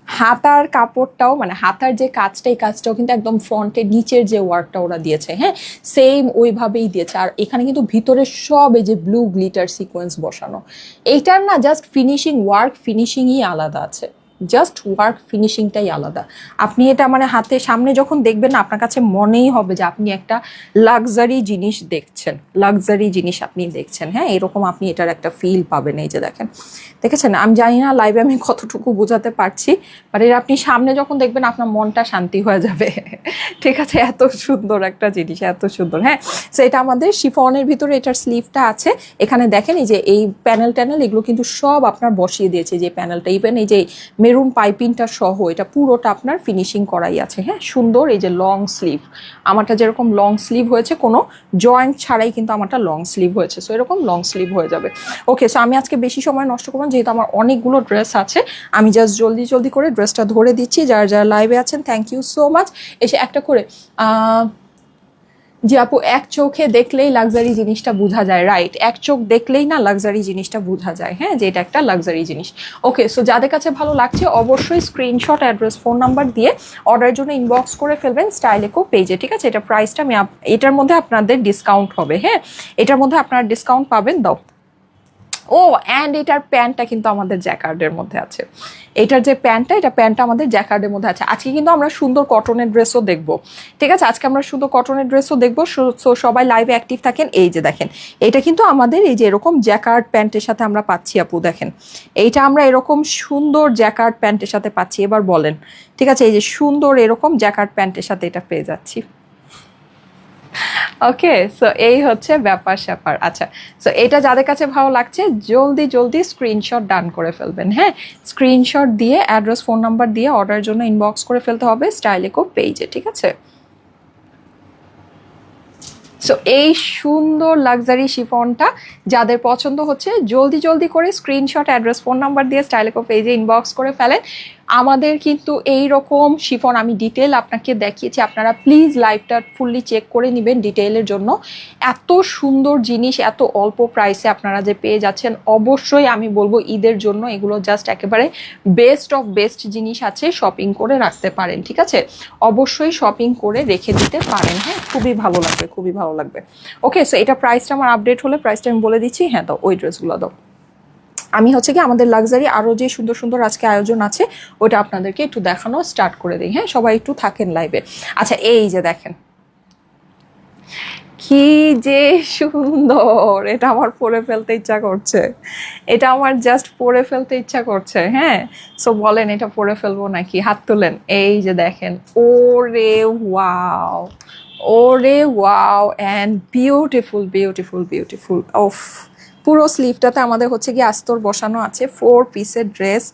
হাতার কাপড়টাও মানে হাতার যে কাজটা, এই কাজটাও কিন্তু একদম ফ্রন্টের নিচের যে ওয়ার্কটা ওরা দিয়েছে, হ্যাঁ সেম ওইভাবেই দিয়েছে। আর এখানে কিন্তু ভিতরে সব এই যে ব্লু গ্লিটার সিকোয়েন্স বসানো, এইটার না জাস্ট ফিনিশিং, ওয়ার্ক ফিনিশিংই আলাদা আছে, জাস্ট ওয়ার্ক ফিনিশিংটাই আলাদা। আপনি এটা মানে হাতে সামনে যখন দেখবেন না আপনার কাছে মনেই হবে যে আপনি একটা লাক্সারি জিনিস দেখছেন, লাক্সারি জিনিস আপনি দেখছেন, হ্যাঁ এরকম আপনি এটার একটা ফিল পাবেন। এই যে দেখেন, দেখেছেন, আমি জানি না লাইভে আমি কতটুকু বোঝাতে পারছি, বাট এর আপনি সামনে যখন দেখবেন আপনার মনটা শান্তি হয়ে যাবে, ঠিক আছে? এত সুন্দর একটা জিনিস, এত সুন্দর। হ্যাঁ সো এটা আমাদের শিফনের ভিতরে এটার স্লিভটা আছে, এখানে দেখেন এই যে এই প্যানেল ট্যানেল এগুলো কিন্তু সব আপনার বসিয়ে দিয়েছে, যে প্যানেলটা ইভেন এই যে মেরুন পাইপিংটা সহ এটা পুরোটা আপনার ফিনিশিং করাই আছে। হ্যাঁ সুন্দর এই যে লং স্লিভ, আমারটা যেরকম লং স্লিভ হয়েছে কোনো জয়েন্ট ছাড়াই কিন্তু আমারটা লং স্লিভ হয়েছে, সো এরকম লং স্লিভ হয়ে যাবে। ওকে সো আমি আজকে বেশি সময় নষ্ট করবো না, যেহেতু আমার অনেকগুলো ড্রেস আছে, আমি জাস্ট জলদি জলদি করে ড্রেসটা ধরে দিচ্ছি। যারা যারা লাইভে আছেন থ্যাংক ইউ সো মাচ। এসে একটা করে জি আপু, এক চোখে দেখলেই লাক্সারি জিনিসটা বোঝা যায়, রাইট? এক চোখ দেখলেই না লাক্সারি জিনিসটা বোঝা যায়, হ্যাঁ যে এটা একটা লাক্সারি জিনিস। ওকে সো যাদের কাছে ভালো লাগছে অবশ্যই স্ক্রিনশট, অ্যাড্রেস, ফোন নাম্বার দিয়ে অর্ডারের জন্য ইনবক্স করে ফেলবেন স্টাইলেকো পেজে, ঠিক আছে? এটা প্রাইসটা আমি এটার মধ্যে আপনাদের ডিসকাউন্ট হবে, হ্যাঁ এটার মধ্যে আপনারা ডিসকাউন্ট পাবেন। দাও ও অ্যান্ড এটার প্যান্টটা কিন্তু আমাদের জ্যাকার্ডের মধ্যে আছে। এটার যে প্যান্টটা আমাদের জ্যাকার্ডের মধ্যে আছে। আজকে কিন্তু আমরা সুন্দর কটনের ড্রেসও দেখবো, ঠিক আছে? আজকে আমরা সুন্দর কটনের ড্রেসও দেখবো। সো সবাই লাইভে অ্যাক্টিভ থাকেন। এই যে দেখেন, এটা কিন্তু আমাদের এই যে এরকম জ্যাকার্ড প্যান্টের সাথে আমরা পাচ্ছি আপু, দেখেন এইটা আমরা এরকম সুন্দর জ্যাকার্ড প্যান্টের সাথে পাচ্ছি। এবার বলেন, ঠিক আছে, এই যে সুন্দর এরকম জ্যাকার্ড প্যান্টের সাথে এটা পেয়ে যাচ্ছি। ওকে, সো এই হচ্ছে ব্যাপার স্যাপার। আচ্ছা, সো এটা যাদের কাছে ভালো লাগছে জলদি জলদি স্ক্রিনশট ডান করে ফেলবেন। হ্যাঁ, স্ক্রিনশট দিয়ে অ্যাড্রেস ফোন নাম্বার দিয়ে অর্ডারের জন্য ইনবক্স করে ফেলতে হবে স্টাইলেকো পেজে, ঠিক আছে? সো এই সুন্দর লাক্সারি শিফনটা যাদের পছন্দ হচ্ছে জলদি জলদি করে স্ক্রিনশট অ্যাড্রেস ফোন নাম্বার দিয়ে স্টাইলেকো পেজে ইনবক্স করে ফেলেন। আমাদের কিন্তু এই রকম শিফন আমি ডিটেল আপনাকে দেখিয়েছি, আপনারা প্লিজ লাইভটা ফুললি চেক করে নেবেন ডিটেইলের জন্য। এত সুন্দর জিনিস এত অল্প প্রাইসে আপনারা যে পেয়ে যাচ্ছেন, অবশ্যই আমি বলবো ঈদের জন্য এগুলো জাস্ট একেবারে বেস্ট অফ বেস্ট জিনিস আছে, শপিং করে রাখতে পারেন, ঠিক আছে? অবশ্যই শপিং করে রেখে দিতে পারেন। হ্যাঁ, খুবই ভালো লাগবে, খুবই ভালো লাগবে। ওকে, সো এটা প্রাইসটা আমার আপডেট হলে প্রাইসটা আমি বলে দিচ্ছি। হ্যাঁ, দাও ওই ড্রেসগুলো দাও। আমি হচ্ছে কি আমাদের লাক্সারি আরও যে সুন্দর সুন্দর আজকে আয়োজন আছে ওটা আপনাদেরকে একটু দেখানো স্টার্ট করে দিই। হ্যাঁ, সবাই একটু থাকেন লাইভে। আচ্ছা, এই যে দেখেন কি যে সুন্দর, এটা আমার পরে ফেলতে ইচ্ছা করছে, এটা আমার জাস্ট পরে ফেলতে ইচ্ছা করছে। হ্যাঁ, সো বলেন এটা পরে ফেলবো নাকি? হাত তোলেন। এই যে দেখেন, ওরে ওয়াও, ওরে wow, and beautiful beautiful beautiful. ওফ, পুরো স্লিভটাতে আমাদের হচ্ছে কি আস্তর বসানো আছে, 4 পিসের ড্রেস।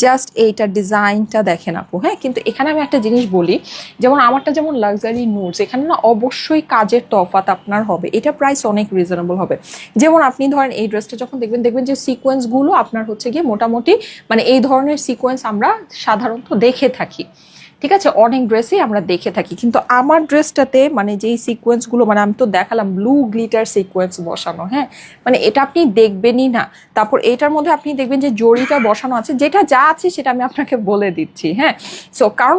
জাস্ট এইটা ডিজাইনটা দেখেন আপু। হ্যাঁ, কিন্তু এখানে আমি একটা জিনিস বলি, যেমন আমারটা যেমন লাক্সারি নোটস, এখানে না অবশ্যই কাজের তফাৎ আপনার হবে, এটা প্রাইস অনেক রিজনেবল হবে। যেমন আপনি ধরেন এই ড্রেসটা যখন দেখবেন, দেখবেন যে সিকোয়েন্সগুলো আপনার হচ্ছে গিয়ে মোটামুটি মানে এই ধরনের সিকোয়েন্স আমরা সাধারণত দেখে থাকি, ঠিক আছে? অনেক ড্রেসই আমরা দেখে থাকি, কিন্তু আমার ড্রেসটাতে মানে যেই সিকোয়েন্সগুলো মানে আমি তো দেখালাম ব্লু গ্লিটার সিকোয়েন্স বসানো। হ্যাঁ, মানে এটা আপনি দেখবেনই না। তারপর এটার মধ্যে আপনি দেখবেন যে জড়িটা বসানো আছে, যেটা যা আছে সেটা আমি আপনাকে বলে দিচ্ছি। হ্যাঁ, সো কারণ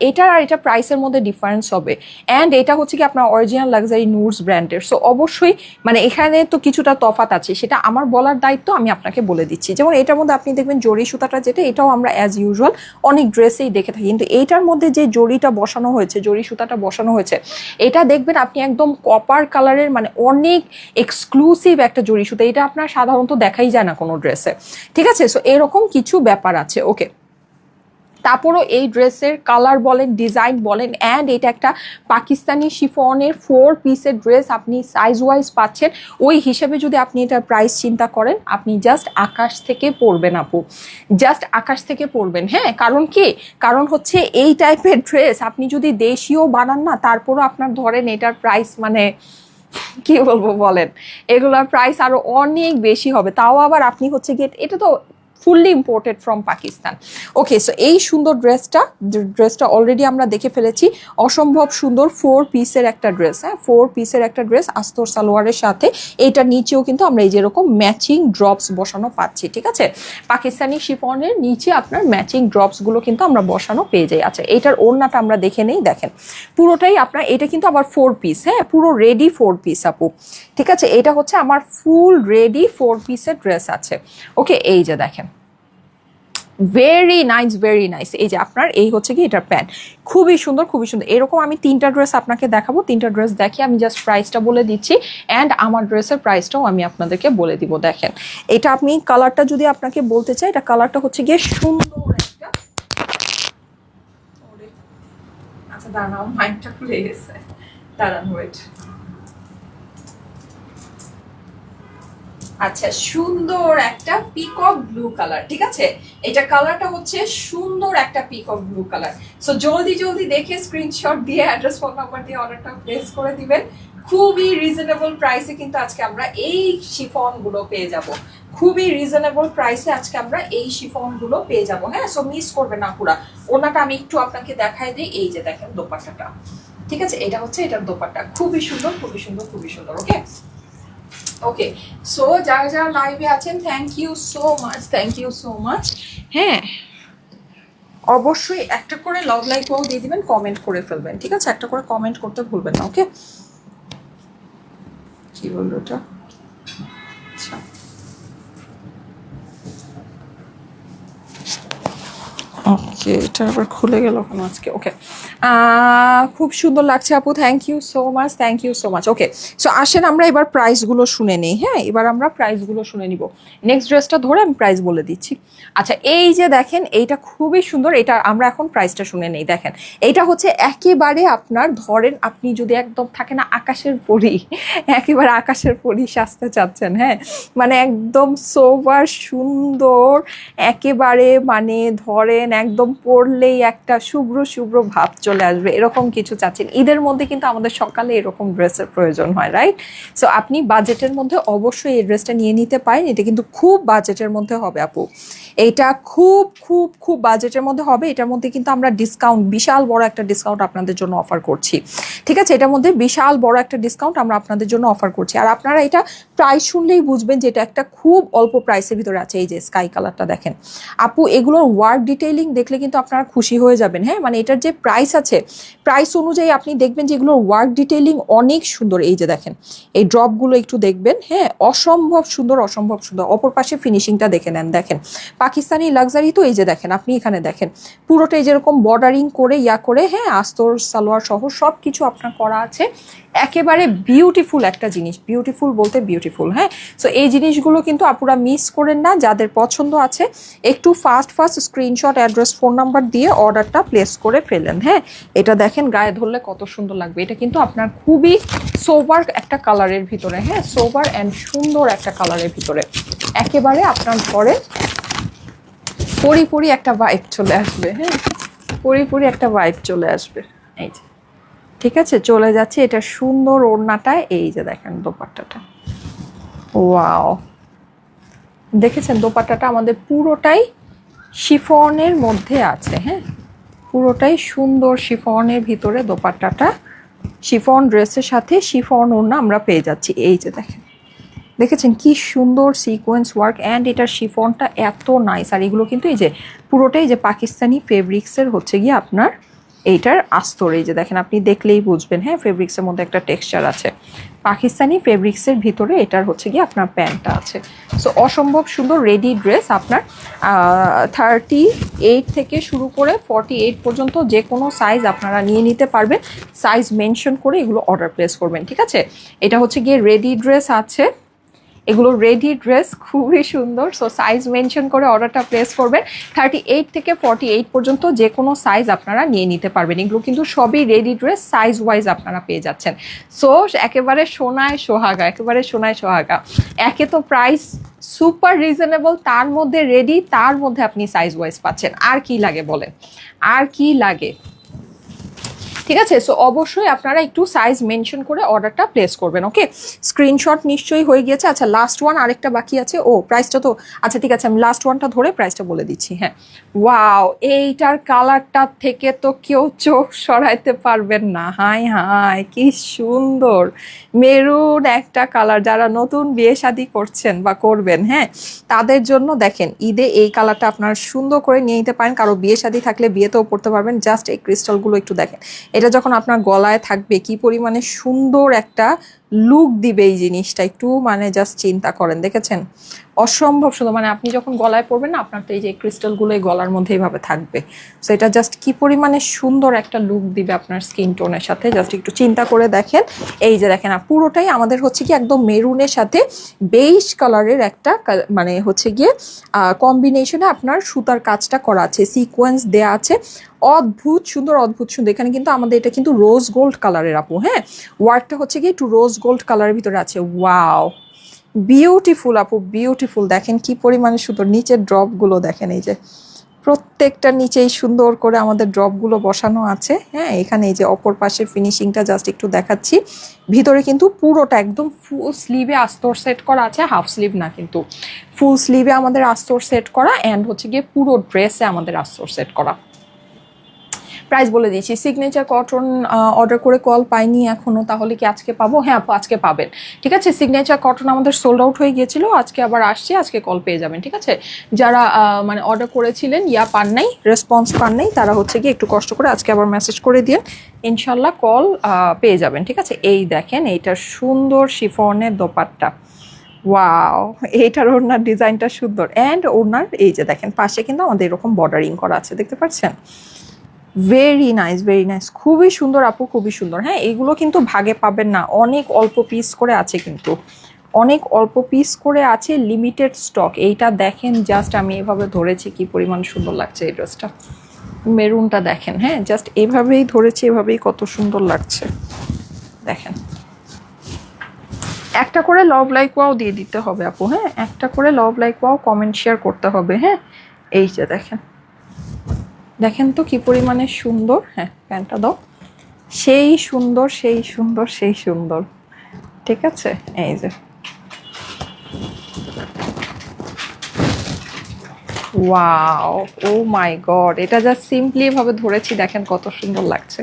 এটার আর এটা প্রাইসের মধ্যে ডিফারেন্স হবে। অ্যান্ড এটা হচ্ছে কি আপনার অরিজিনাল লাক্সারি নুডস ব্র্যান্ডের, সো অবশ্যই মানে এখানে তো কিছুটা তফাৎ আছে, সেটা আমার বলার দায়িত্ব, আমি আপনাকে বলে দিচ্ছি। যেমন এটার মধ্যে আপনি দেখবেন জড়ি সুতাটা, যেটা এটাও আমরা অ্যাজ ইউজুয়াল অনেক ড্রেসেই দেখে থাকি, কিন্তু এইটার মধ্যে যে জড়িটা বসানো হয়েছে, জড়ি সুতাটা বসানো হয়েছে, এটা দেখবেন আপনি একদম কপার কালারের, মানে অনেক এক্সক্লুসিভ একটা জড়ি সুতা, এটা আপনার সাধারণত দেখাই যায় না কোনো ড্রেসে, ঠিক আছে? সো এরকম কিছু ব্যাপার আছে। ওকে, তারপরও এই ড্রেসের কালার বলেন, ডিজাইন বলেন, অ্যান্ড এটা একটা পাকিস্তানি শিফনের 4 পিসের ড্রেস, আপনি সাইজ ওয়াইজ পাচ্ছেন। ওই হিসেবে যদি আপনি এটার প্রাইস চিন্তা করেন, আপনি জাস্ট আকাশ থেকে পড়বেন আপু, জাস্ট আকাশ থেকে পড়বেন। হ্যাঁ, কারণ কি, কারণ হচ্ছে এই টাইপের ড্রেস আপনি যদি দেশীয় বানান না, তারপরও আপনার ধরেন এটার প্রাইস মানে কি বলবো বলেন, এগুলোর প্রাইস আরো অনেক বেশি হবে। তাও আবার আপনি হচ্ছে গিয়ে এটা তো fully imported from Pakistan. Okay, so এই সুন্দর ড্রেসটা অলরেডি আমরা দেখে ফেলেছি, অসম্ভব সুন্দর 4 পিসের একটা ড্রেস। হ্যাঁ, 4 পিসের একটা ড্রেস আস্তর সালোয়ারের সাথে, এইটার নিচেও কিন্তু আমরা এই যেরকম ম্যাচিং ড্রপস বসানো পাচ্ছি, ঠিক আছে? পাকিস্তানি শিফনের নিচে আপনার ম্যাচিং ড্রপসগুলো কিন্তু আমরা বসানো পেয়ে যাই। আচ্ছা, এইটার ওড়নাটা আমরা দেখে নেই, দেখেন পুরোটাই আপনার, এটা কিন্তু আবার 4 পিস। হ্যাঁ, পুরো রেডি 4 পিস আপু, ঠিক আছে? এটা হচ্ছে আমার ফুল রেডি 4 পিসের ড্রেস আছে। ওকে, এই যে দেখেন, ভেরি নাইস, ভেরি নাইস। এই যে আপনার এই হচ্ছে কি এটার প্যান্ট, খুবই সুন্দর, খুবই সুন্দর। এরকম আমি 3টা ড্রেস আপনাকে দেখাবো, 3টা ড্রেস দেখি, আমি জাস্ট প্রাইসটা বলে দিচ্ছি, অ্যান্ড আমার ড্রেসের প্রাইসটাও আমি আপনাদেরকে বলে দিব। দেখেন, এটা আপনি কালারটা যদি আপনাকে বলতে চাই, এটা কালারটা হচ্ছে গিয়ে সুন্দর একটা, আচ্ছা দাঁড়াও, মাইন্ডটা খুলে গেছে, দাঁড়ান ওয়েট। আচ্ছা, সুন্দর একটা পিকক ব্লু কালার, ঠিক আছে? এটা কালারটা হচ্ছে সুন্দর একটা পিকক ব্লু কালার। সো জলদি জলদি দেখে স্ক্রিনশট দিয়ে অ্যাড্রেস ফোন নাম্বার দিয়ে অর্ডারটা প্লেস করে দিবেন। খুবই রিজনেবল প্রাইসে কিন্তু আজকে আমরা এই শিফন গুলো পেয়ে যাব, খুবই রিজনেবল প্রাইসে আজকে আমরা এই শিফন গুলো পেয়ে যাব। হ্যাঁ, সো মিস করবে না পুরা। ওনাটা আমি একটু আপনাকে দেখাই দিই, এই যে দেখেন দোপাট্টাটা, ঠিক আছে? এটা হচ্ছে এটার দোপাট্টা, খুবই সুন্দর, খুবই সুন্দর, খুবই সুন্দর। ওকে, ওকে, সো যারা যারা লাইভে আছেন, thank you so much, thank you so much. হ্যাঁ, অবশ্যই একটা করে লাভ লাইকও দিয়ে দিবেন, কমেন্ট করে ফেলবেন, ঠিক আছে? একটা করে কমেন্ট করতে ভুলবেন না। ওকে, কি বললো ওটা? আচ্ছা, ওকে, এটা আবার খুলে গেল কেন আজকে? ওকে, খুব সুন্দর লাগছে আপু, thank you so much, thank you so much. Okay, so আসেন আমরা এবার প্রাইসগুলো শুনে নিই। হ্যাঁ, এবার আমরা প্রাইসগুলো শুনে নিব। নেক্সট ড্রেসটা ধরে আমি প্রাইস বলে দিচ্ছি। আচ্ছা, এই যে দেখেন, এইটা খুবই সুন্দর। এটা আমরা এখন প্রাইসটা শুনে নেই। দেখেন, এইটা হচ্ছে একেবারে আপনার, ধরেন আপনি যদি একদম থাকে না আকাশের পরী, একেবারে আকাশের পরী সাজতে চাচ্ছেন, হ্যাঁ, মানে একদম সোবার সুন্দর, একেবারে মানে ধরেন একদম পরলেই একটা শুভ্র শুভ্র ভাব চলে আসবে, এরকম কিছু চাচ্ছেন। ঈদের মধ্যে কিন্তু আমাদের সকালে এরকম ড্রেসের প্রয়োজন হয়, রাইট? সো আপনি বাজেটের মধ্যে অবশ্যই এই ড্রেসটা নিয়ে নিতে পারেন। এটা কিন্তু খুব বাজেটের মধ্যে হবে আপু, এইটা খুব খুব খুব বাজেটের মধ্যে হবে। এটার মধ্যে কিন্তু আমরা ডিসকাউন্ট, বিশাল বড় একটা ডিসকাউন্ট আপনাদের জন্য অফার করছি, ঠিক আছে? এটার মধ্যে বিশাল বড় একটা ডিসকাউন্ট আমরা আপনাদের জন্য অফার করছি। আর আপনারা এটা প্রাইস শুনলেই বুঝবেন যে এটা একটা খুব অল্প প্রাইসের ভিতরে আছে। এই যে স্কাই কালারটা দেখেন আপু, এগুলোর ওয়ার্ক ডিটেইলিং দেখলে কিন্তু আপনারা খুশি হয়ে যাবেন। হ্যাঁ, মানে এটার যে প্রাইস আছে, প্রাইস অনুযায়ী আপনি দেখবেন যে এগুলোর ওয়ার্ক ডিটেইলিং অনেক সুন্দর। এই যে দেখেন, এই ড্রপগুলো একটু দেখবেন, হ্যাঁ, অসম্ভব সুন্দর, অসম্ভব সুন্দর। অপর পাশে ফিনিশিংটা দেখে নেন, দেখেন পাকিস্তানি লাক্সারি তো। এই যে দেখেন, আপনি এখানে দেখেন পুরোটাই যেরকম বর্ডারিং করে করে, হ্যাঁ, আস্তর সালোয়ার সহ সব কিছু আপনার করা আছে। একেবারে বিউটিফুল একটা জিনিস, বিউটিফুল বলতে বিউটিফুল। হ্যাঁ, সো এই জিনিসগুলো কিন্তু আপুরা মিস করেন না। যাদের পছন্দ আছে একটু fast screenshot, address, phone number দিয়ে অর্ডারটা প্লেস করে ফেলেন। হ্যাঁ, এটা দেখেন গায়ে ধরলে কত সুন্দর লাগবে। এটা কিন্তু আপনার খুবই সোবার একটা কালারের ভিতরে, হ্যাঁ, সোবার অ্যান্ড সুন্দর একটা কালারের ভিতরে, একেবারে আপনার ঘরে পরি একটা ভাইব চলে আসবে। হ্যাঁ, পরি একটা ভাইব চলে আসবে। এই যে, ঠিক আছে, চলে যাচ্ছে এটা সুন্দর ওড়নাটায়। এই যে দেখেন দোপাট্টাটা, ওয়াও, দেখেছেন দোপাট্টাটা আমাদের পুরোটাই শিফনের মধ্যে আছে। হ্যাঁ, পুরোটাই সুন্দর শিফনের ভিতরে দোপাট্টাটা, শিফন ড্রেসের সাথে শিফন ওড়না আমরা পেয়ে যাচ্ছি। এই যে দেখেন, দেখেছেন কি সুন্দর সিকোয়েন্স ওয়ার্ক, অ্যান্ড এটার শিফনটা এত নাইস। আর এগুলো কিন্তু এই যে পুরোটাই যে পাকিস্তানি ফেব্রিক্সের হচ্ছে গিয়ে আপনার এইটার আস্তর। এই যে দেখেন, আপনি দেখলেই বুঝবেন, হ্যাঁ, ফেব্রিক্সের মধ্যে একটা টেক্সচার আছে। পাকিস্তানি ফেব্রিক্সের ভিতরে এটার হচ্ছে গিয়ে আপনার প্যান্টটা আছে। সো অসম্ভব সুন্দর রেডি ড্রেস আপনার 38 থেকে শুরু করে 48 পর্যন্ত যে কোনো সাইজ আপনারা নিয়ে নিতে পারবেন। সাইজ মেনশন করে এগুলো অর্ডার প্লেস করবেন, ঠিক আছে? এটা হচ্ছে গিয়ে রেডি ড্রেস আছে, এগুলো রেডি ড্রেস, খুবই সুন্দর। সো সাইজ মেনশন করে অর্ডারটা প্লেস করবেন। 38 থেকে 48 পর্যন্ত যে কোনো সাইজ আপনারা নিয়ে নিতে পারবেন। এগুলো কিন্তু সবই রেডি ড্রেস, সাইজ ওয়াইজ আপনারা পেয়ে যাচ্ছেন। সো একেবারে সোনায় সোহাগা, একেবারে সোনায় সোহাগা। একে তো প্রাইস সুপার রিজনেবল, তার মধ্যে রেডি, তার মধ্যে আপনি সাইজ ওয়াইজ পাচ্ছেন। আর কি লাগে বলেন, আর কি লাগে? ঠিক আছে, সো অবশ্যই আপনারা একটু সাইজ মেনশন করে অর্ডারটা প্লেস করবেন। ওকে, স্ক্রিনশট নিশ্চয়ই হয়ে গিয়েছে। আচ্ছা, লাস্ট ওয়ান আরেকটা বাকি আছে। ও, প্রাইসটা তো, আচ্ছা ঠিক আছে, আমি লাস্ট ওয়ানটা ধরে প্রাইসটা বলে দিচ্ছি। হ্যাঁ, ওয়াও, এইটার কালারটা থেকে তো কেউ চোখ সরাইতে পারবেন না। হাই হাই, কি সুন্দর মেরুন একটা কালার। যারা নতুন বিয়ে শাদী করছেন বা করবেন, হ্যাঁ, তাদের জন্য দেখেন ঈদে এই কালারটা আপনারা সুন্দর করে নিয়ে নিতে পারেন। কারো বিয়ে শাদী থাকলে বিয়েতেও পড়তে পারবেন। জাস্ট এই ক্রিস্টালগুলো একটু দেখেন, এটা যখন আপনার গলায় থাকবে কি পরিমাণে সুন্দর একটা লুক দিবে এই জিনিসটা, একটু মানে জাস্ট চিন্তা করেন। দেখেছেন, অসম্ভব সুন্দর। মানে আপনি যখন গলায় পরবেন না, আপনার তো এই যে ক্রিস্টালগুলো এই গলার মধ্যে এইভাবে থাকবে। সো এটা জাস্ট কি পরিমাণে সুন্দর একটা লুক দিবে আপনার স্কিন টোনের সাথে, জাস্ট একটু চিন্তা করে দেখেন। এই যে দেখেন, আর পুরোটাই আমাদের হচ্ছে কি একদম মেরুনের সাথে বেইজ কালারের একটা মানে হচ্ছে গিয়ে কম্বিনেশনে আপনার সুতার কাজটা করা আছে, সিকোয়েন্স দেয়া আছে, অদ্ভুত সুন্দর, অদ্ভুত সুন্দর। এখানে কিন্তু আমাদের এটা কিন্তু রোজ গোল্ড কালারের আপু, হ্যাঁ, ওয়ার্কটা হচ্ছে কি একটু রোজ গোল্ড কালারের ভিতরে আছে। ওয়াও, বিউটিফুল আপু, বিউটিফুল। দেখেন কি পরিমাণে সুন্দর, নিচের ড্রপগুলো দেখেন, এই যে প্রত্যেকটা নিচেই সুন্দর করে আমাদের ড্রপগুলো বসানো আছে। হ্যাঁ, এখানে এই যে অপর পাশে ফিনিশিংটা জাস্ট একটু দেখাচ্ছি। ভিতরে কিন্তু পুরোটা একদম ফুল স্লিভে আস্তর সেট করা আছে, হাফ স্লিভ না কিন্তু ফুল স্লিভে আমাদের আস্তর সেট করা, অ্যান্ড হচ্ছে গিয়ে পুরো ড্রেসে আমাদের আস্তর সেট করা। প্রাইস বলে দিয়েছি। সিগনেচার কটন অর্ডার করে কল পাইনি এখনো, তাহলে কি আজকে পাবো? হ্যাঁ আপু, আজকে পাবেন। ঠিক আছে, সিগনেচার কটন আমাদের সোল্ড আউট হয়ে গিয়েছিল, আজকে আবার আসছে, আজকে কল পেয়ে যাবেন। ঠিক আছে, যারা মানে অর্ডার করেছিলেন পান নাই, রেসপন্স পান নাই, তারা হচ্ছে কি একটু কষ্ট করে আজকে আবার মেসেজ করে দিন, ইনশাল্লাহ কল পেয়ে যাবেন। ঠিক আছে, এই দেখেন এইটা সুন্দর শিফনের দোপাট্টা, ওয়াও, এইটার ওড়নার ডিজাইনটা সুন্দর। অ্যান্ড ওড়নার এই যে দেখেন পাশে কিন্তু আমাদের এরকম বর্ডারিং করা আছে, দেখতে পাচ্ছেন? ভেরি নাইস, ভেরি নাইস, খুবই সুন্দর আপু, খুবই সুন্দর। হ্যাঁ, এগুলো কিন্তু ভাগে পাবেন না, অনেক অল্প পিস করে আছে, কিন্তু অনেক অল্প পিস করে আছে, লিমিটেড স্টক। এইটা দেখেন জাস্ট, আমি এভাবে ধরেছি কি পরিমাণ সুন্দর লাগছে এই ড্রেসটা। মেরুনটা দেখেন, হ্যাঁ জাস্ট এভাবেই ধরেছি, এভাবেই কত সুন্দর লাগছে দেখেন। একটা করে লাভ লাইক ওয়াও দিয়ে দিতে হবে আপু, হ্যাঁ একটা করে love like wow comment share করতে হবে। হ্যাঁ, এই যে দেখেন, দেখেন তো কি পরিমাণে সুন্দর। হ্যাঁ, প্যান্টটা দাও, সেই সুন্দর, সেই সুন্দর, সেই সুন্দর, ঠিক আছে? এই যে ওয়াও, ও মাই গড, এটা জাস্ট সিম্পলি ভাবে ধরেছি, দেখেন কত সুন্দর লাগছে,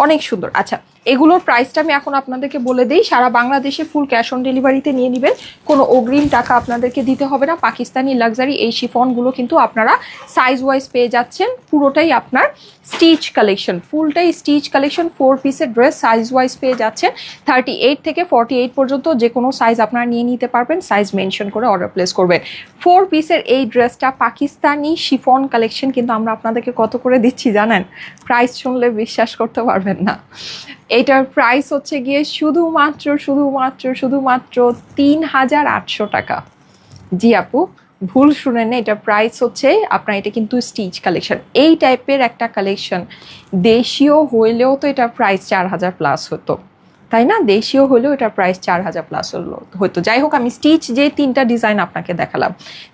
অনেক সুন্দর। আচ্ছা, এগুলোর প্রাইসটা আমি এখন আপনাদেরকে বলে দিই। সারা বাংলাদেশে ফুল ক্যাশ অন ডেলিভারিতে নিয়ে নেবেন, কোনো অগ্রিম টাকা আপনাদেরকে দিতে হবে না। পাকিস্তানি লাক্সারি এই শিফনগুলো কিন্তু আপনারা সাইজ ওয়াইজ পেয়ে যাচ্ছেন, পুরোটাই আপনার স্টিচ কালেকশন, ফুলটাই স্টিচ কালেকশন, 4 পিসের ড্রেস সাইজ ওয়াইজ পেয়ে যাচ্ছেন। 38 থেকে 48 পর্যন্ত যে কোনো সাইজ আপনারা নিয়ে নিতে পারবেন, সাইজ মেনশন করে অর্ডার প্লেস করবেন। 4 পিসের এই ড্রেসটা পাকিস্তানি শিফন কালেকশন কিন্তু আমরা আপনাদেরকে কত করে দিচ্ছি জানেন? প্রাইস শুনলে বিশ্বাস করতে পারবেন না। এইটার প্রাইস হচ্ছে গিয়ে শুধুমাত্র শুধুমাত্র শুধুমাত্র ৩,৮০০ টাকা। জি আপু, ভুল শুনেন না, এটা প্রাইস হচ্ছে আপনার, এটা কিন্তু স্টিচ কালেকশন, এই টাইপের একটা কালেকশন দেশীয় হইলেও তো এটা প্রাইস 4,000 প্লাস হতো, তাই না? দেশীয় হলেও এটা প্রাইস 4,000 প্লাস হতো। যাই হোক, আমি স্টিচ যে 3টা ডিজাইন আপনাকে দেখালাম,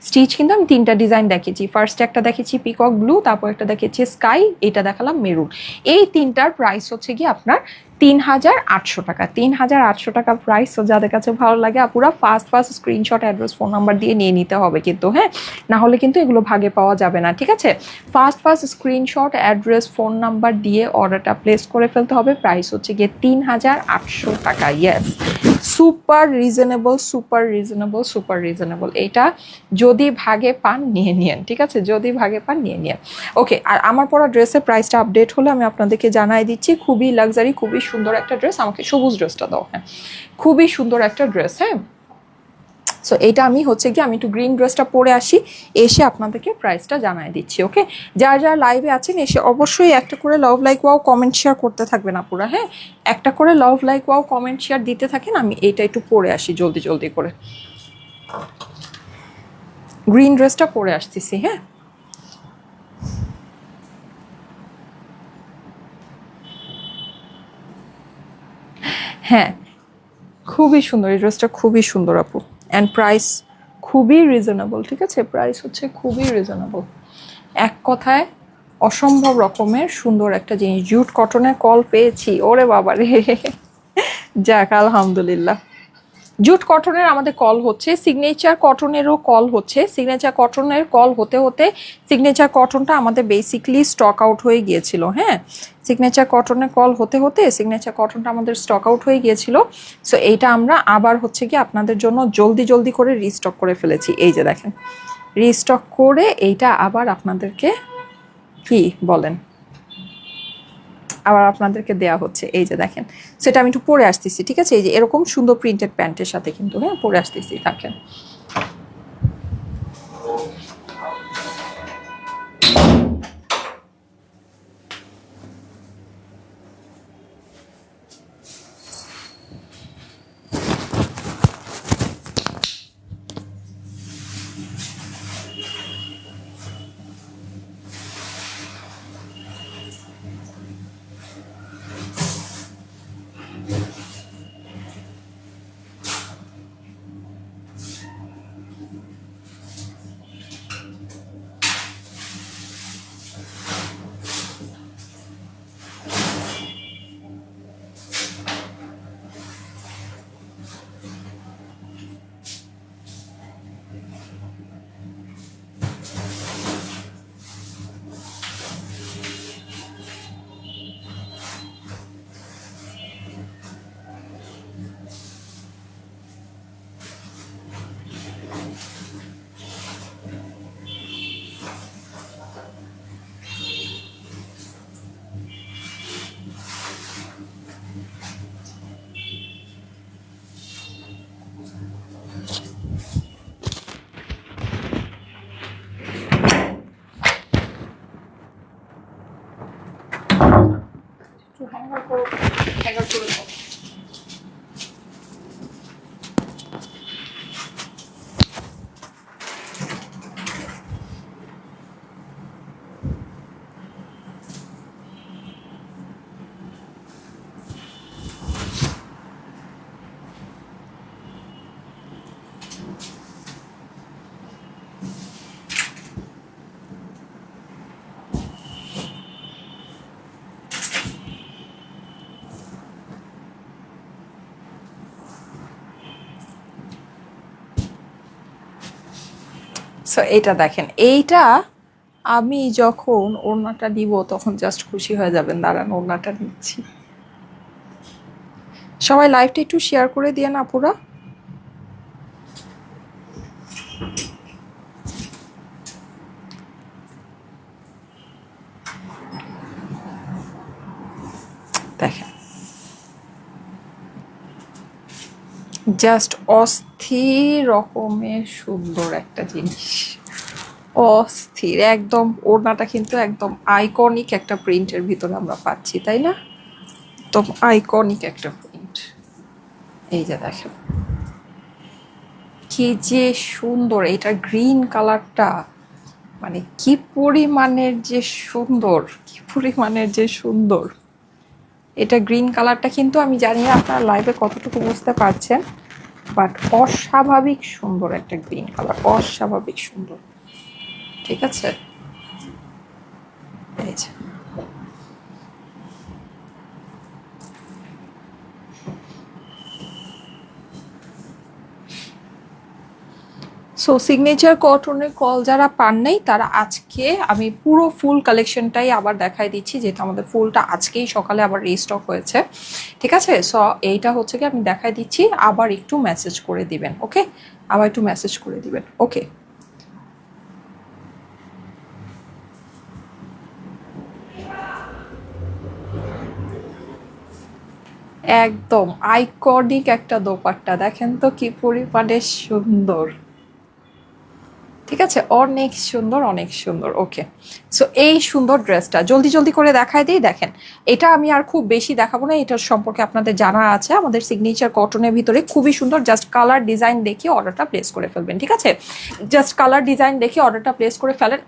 স্টিচ কিন্তু আমি 3টা ডিজাইন দেখেছি। ফার্স্ট একটা দেখেছি পিকক ব্লু, তারপর একটা দেখেছি স্কাই, এটা দেখালাম মেরুন। এই 3টার প্রাইস হচ্ছে কি আপনার ৩,৮০০ টাকা। ৩,৮০০ টাকা প্রাইস। তো যাদের কাছে ভালো লাগে আপুরা first screenshot, address, phone number দিয়ে নিয়ে নিতে হবে কিন্তু, হ্যাঁ না হলে কিন্তু এগুলো ভাগে পাওয়া যাবে না, ঠিক আছে? First screenshot, address, phone number দিয়ে অর্ডারটা প্লেস করে ফেলতে হবে। প্রাইস হচ্ছে গিয়ে ৩,৮০০ টাকা। Yes, super reasonable, super reasonable, super reasonable. এটা যদি ভাগে পান নিয়ে নিয়েন, ঠিক আছে? যদি ভাগে পান নিয়ে নিয়েন। ওকে, আর আমার পরা ড্রেসের প্রাইসটা আপডেট হলে আমি আপনাদেরকে জানাই দিচ্ছি। খুবই লাক্সারি, খুবই সুন্দর একটা ড্রেস। আমাকে সবুজ ড্রেসটা দাও। হ্যাঁ, খুবই সুন্দর একটা ড্রেস। হ্যাঁ, সো এইটা আমি হচ্ছে কি, আমি একটু গ্রিন ড্রেসটা পরে আসি, এসে আপনাদেরকে প্রাইসটা জানাই দিচ্ছি। ওকে, যারা যারা লাইভে আছেন এসে অবশ্যই একটা করে love like wow comment share করতে থাকবেন আপুরা। হ্যাঁ, একটা করে love like wow comment share দিতে থাকেন। আমি এইটা একটু পরে আসি জলদি জলদি করে, গ্রিন ড্রেসটা পরে আসতেছি। হ্যাঁ, হ্যাঁ, খুবই সুন্দর এই ড্রেসটা, খুবই সুন্দর আপু। অ্যান্ড প্রাইস খুবই রিজনেবল, ঠিক আছে? প্রাইস হচ্ছে খুবই রিজনেবল, এক কথায় অসম্ভব রকমের সুন্দর একটা জিনিস। জুট কটনের কল পেয়েছি, ওরে বাবা রে, যাক আলহামদুলিল্লাহ। জুট কটনের আমাদের কল হচ্ছে, সিগনেচার কটনেরও কল হচ্ছে। সিগনেচার কটনের কল হতে হতে সিগনেচার কটনটা আমাদের বেসিকলি স্টক আউট হয়ে গিয়েছিল। হ্যাঁ, সিগনেচার কটনের কল হতে হতে সিগনেচার কটনটা আমাদের স্টক আউট হয়ে গিয়েছিল। সো এইটা আমরা আবার হচ্ছে কি আপনাদের জন্য জলদি জলদি করে রিস্টক করে ফেলেছি। এই যে দেখেন, রিস্টক করে এইটা আবার আপনাদেরকে কি বলেন, আবার আপনাদেরকে দেওয়া হচ্ছে। এই যে দেখেন, সেটা আমি একটু পরে আসতেছি, ঠিক আছে? এই যে এরকম সুন্দর প্রিন্টেড প্যান্টের সাথে কিন্তু, হ্যাঁ পরে আসতেছি, দেখেন। হ্যাঙ্গার করো, হ্যাঙ্গার করে দাও। সো এইটা দেখেন, এইটা আমি যখন ওড়নাটা দিব তখন জাস্ট খুশি হয়ে যাবেন। দাঁড়ান, ওড়নাটা নিচ্ছি। সবাই লাইভটা একটু শেয়ার করে দিয়ে না পুরা। দেখেন জাস্ট অস্থির রকমের সুন্দর একটা জিনিস, অস্থির একদম। ওড়নাটা কিন্তু একদম আইকনিক একটা প্রিন্টের ভিতরে আমরা পাচ্ছি, তাই না? একদম আইকনিক একটা প্রিন্ট। এই যে দেখেন কি যে সুন্দর, এটা গ্রিন কালারটা মানে কি পরিমাণের যে সুন্দর, কি পরিমাণের যে সুন্দর। এটা গ্রিন কালারটা কিন্তু আমি জানি না আপনারা লাইভে কতটুকু বুঝতে পারছেন, বাট অস্বাভাবিক সুন্দর একটা গ্রিন কালার, অস্বাভাবিক সুন্দর। ঠিক আছে, এই যে সো সিগনেচার কটনের কল যারা পান নাই তারা আজকে আমি পুরো ফুল কালেকশনটাই আবার দেখাই দিচ্ছি, যেটা আমাদের ফুলটা আজকেই সকালে আবার রিস্টক হয়েছে। ঠিক আছে, সো এইটা হচ্ছে কি আমি দেখাই দিচ্ছি, আবার একটু মেসেজ করে দিবেন। ওকে, আবার একটু মেসেজ করে দিবেন। ওকে, একদম আইকনিক একটা দোপাট্টা, দেখেন তো কি পরিমাণে সুন্দর। ঠিক আছে, অনেক সুন্দর, অনেক সুন্দর। ওকে, সো এই সুন্দর ড্রেসটা জলদি জলদি করে দেখাই দিই। দেখেন, এটা আমি আর খুব বেশি দেখাবো না, এটার সম্পর্কে আপনাদের জানা আছে। আমাদের সিগনেচার কটনের ভিতরে খুবই সুন্দর, জাস্ট কালার ডিজাইন দেখে অর্ডারটা প্লেস করে ফেলবেন। ঠিক আছে, জাস্ট কালার ডিজাইন দেখে অর্ডারটা প্লেস করে ফেলেন।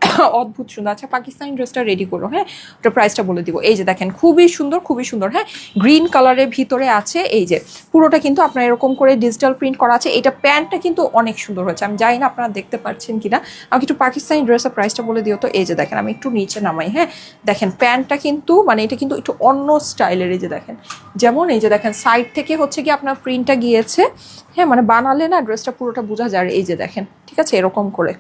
অদ্ভুত সুন্দর। আচ্ছা, পাকিস্তানি ড্রেসটা রেডি করো, হ্যাঁ, ওটা প্রাইসটা বলে দিব। এই যে দেখেন খুবই সুন্দর, খুবই সুন্দর। হ্যাঁ, গ্রিন কালারের ভিতরে আছে। এই যে পুরোটা কিন্তু আপনার এরকম করে ডিজিটাল প্রিন্ট করা আছে। এটা প্যান্টটা কিন্তু অনেক সুন্দর হয়েছে, আমি জানি না আপনারা দেখতে পাচ্ছেন কিনা। আমাকে একটু পাকিস্তানি ড্রেসের প্রাইসটা বলে দিও তো। এই যে দেখেন, আমি একটু নিচে নামাই। হ্যাঁ, দেখেন প্যান্টটা কিন্তু মানে এটা কিন্তু একটু অন্য স্টাইলের। এই যে দেখেন, যেমন এই যে দেখেন সাইড থেকে হচ্ছে কি আপনার প্রিন্টটা গিয়েছে। হ্যাঁ, মানে বানালে না ড্রেসটা পুরোটা বোঝা যায়। এই যে দেখেন, ঠিক আছে, এরকম করে।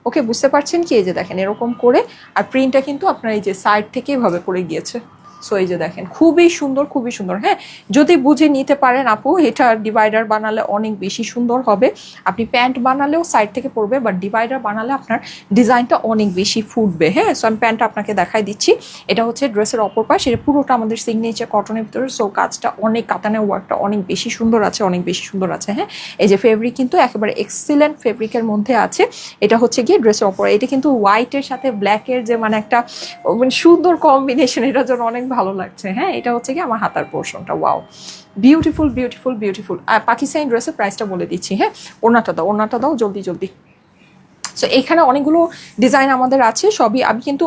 ওকে, বুঝতে পারছেন কি? এই যে দেখেন এরকম করে, আর প্রিন্টটা কিন্তু আপনার এই যে সাইড থেকে এভাবে করে গিয়েছে। সো এই যে দেখেন খুবই সুন্দর, খুবই সুন্দর। হ্যাঁ, যদি বুঝে নিতে পারেন আপু, এটা ডিভাইডার বানালে অনেক বেশি সুন্দর হবে। আপনি প্যান্ট বানালেও সাইড থেকে পড়বে, বাট ডিভাইডার বানালে আপনার ডিজাইনটা অনেক বেশি ফুটবে। হ্যাঁ, সো আমি প্যান্টটা আপনাকে দেখাই দিচ্ছি। এটা হচ্ছে ড্রেসের অপর পাশ, এটা পুরোটা আমাদের সিগনেচার কটনের ভিতরে। সো কাজটা অনেক, কাতানের ওয়ার্কটা অনেক বেশি সুন্দর আছে, অনেক বেশি সুন্দর আছে। হ্যাঁ, এই যে ফেব্রিক কিন্তু একেবারে এক্সিলেন্ট ফেব্রিকের মধ্যে আছে। এটা হচ্ছে গিয়ে ড্রেসের অপর। এটা কিন্তু হোয়াইটের সাথে ব্ল্যাকের যে মানে একটা সুন্দর কম্বিনেশন, এটার জন্য অনেক ভালো লাগছে। হ্যাঁ, এটা হচ্ছে কি আমার হাতার পোর্শনটা। Wow, beautiful beautiful beautiful. আর পাকিস্তানি ড্রেসের প্রাইসটা বলে দিচ্ছি। হ্যাঁ, ওড়নাটা দাও, ওড়নাটা দাও জলদি জলদি। সো এইখানে অনেকগুলো ডিজাইন আমাদের আছে, সবই আমি কিন্তু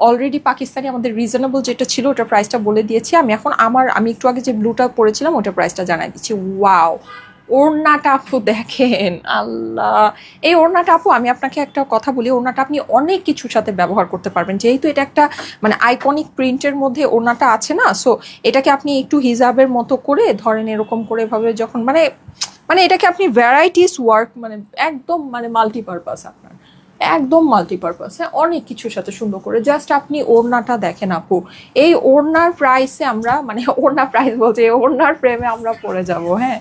অলরেডি পাকিস্তানি আমাদের রিজনেবল যেটা ছিল ওটার প্রাইসটা বলে দিয়েছি। আমি এখন আমি একটু আগে যে ব্লুটা পরেছিলাম ওটার প্রাইসটা জানাই দিচ্ছি। ওয়াও, ওড়নাটা আপু দেখেন, আল্লাহ। এই ওড়নাটা আপু আমি আপনাকে একটা কথা বলি, ওড়নাটা আপনি অনেক কিছুর সাথে ব্যবহার করতে পারবেন, যেহেতু এটা একটা মানে আইকনিক প্রিন্টের মধ্যে ওড়নাটা আছে না। সো এটাকে আপনি একটু হিজাবের মতো করে ধরেন, এরকম করে ভাবে যখন মানে মানে এটাকে আপনি ভ্যারাইটিস ওয়ার্ক মানে একদম মানে মাল্টিপারপাস, আপনার একদম মাল্টিপারপাস। হ্যাঁ, অনেক কিছুর সাথে সুন্দর করে। জাস্ট আপনি ওড়নাটা দেখেন আপু, এই ওড়নার প্রাইসে আমরা মানে ওড়না প্রাইস বলতে এই ওড়নার প্রেমে আমরা পড়ে যাব। হ্যাঁ,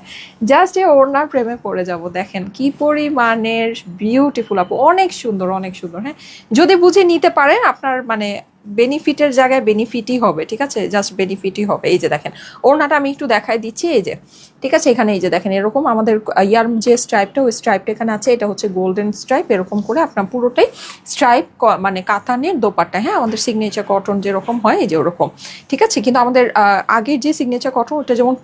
জাস্ট এই ওড়নার প্রেমে পড়ে যাব। দেখেন কি পরিমাণের বিউটিফুল আপু, অনেক সুন্দর, অনেক সুন্দর। হ্যাঁ, যদি বুঝে নিতে পারেন আপনার মানে বেনিফিটের জায়গায় বেনিফিটই হবে, ঠিক আছে, জাস্ট বেনিফিটই হবে। এই যে দেখেন ওড়নাটা আমি একটু দেখাই দিচ্ছি, এই যে ঠিক আছে, এখানে এই যে দেখেন এরকম আমাদের ইয়ার যে স্ট্রাইপটা, ওই স্ট্রাইপটা এখানে আছে, এটা হচ্ছে গোল্ডেন স্ট্রাইপ, এরকম করে আপনার পুরোটাই স্ট্রাইপ, মানে কাতানের দোপাট্টা, হ্যাঁ, আমাদের সিগনেচার কটন যেরকম হয় এই যে ওরকম, ঠিক আছে। কিন্তু আমাদের আগের যে সিগনেচার কটন ওটা যেমন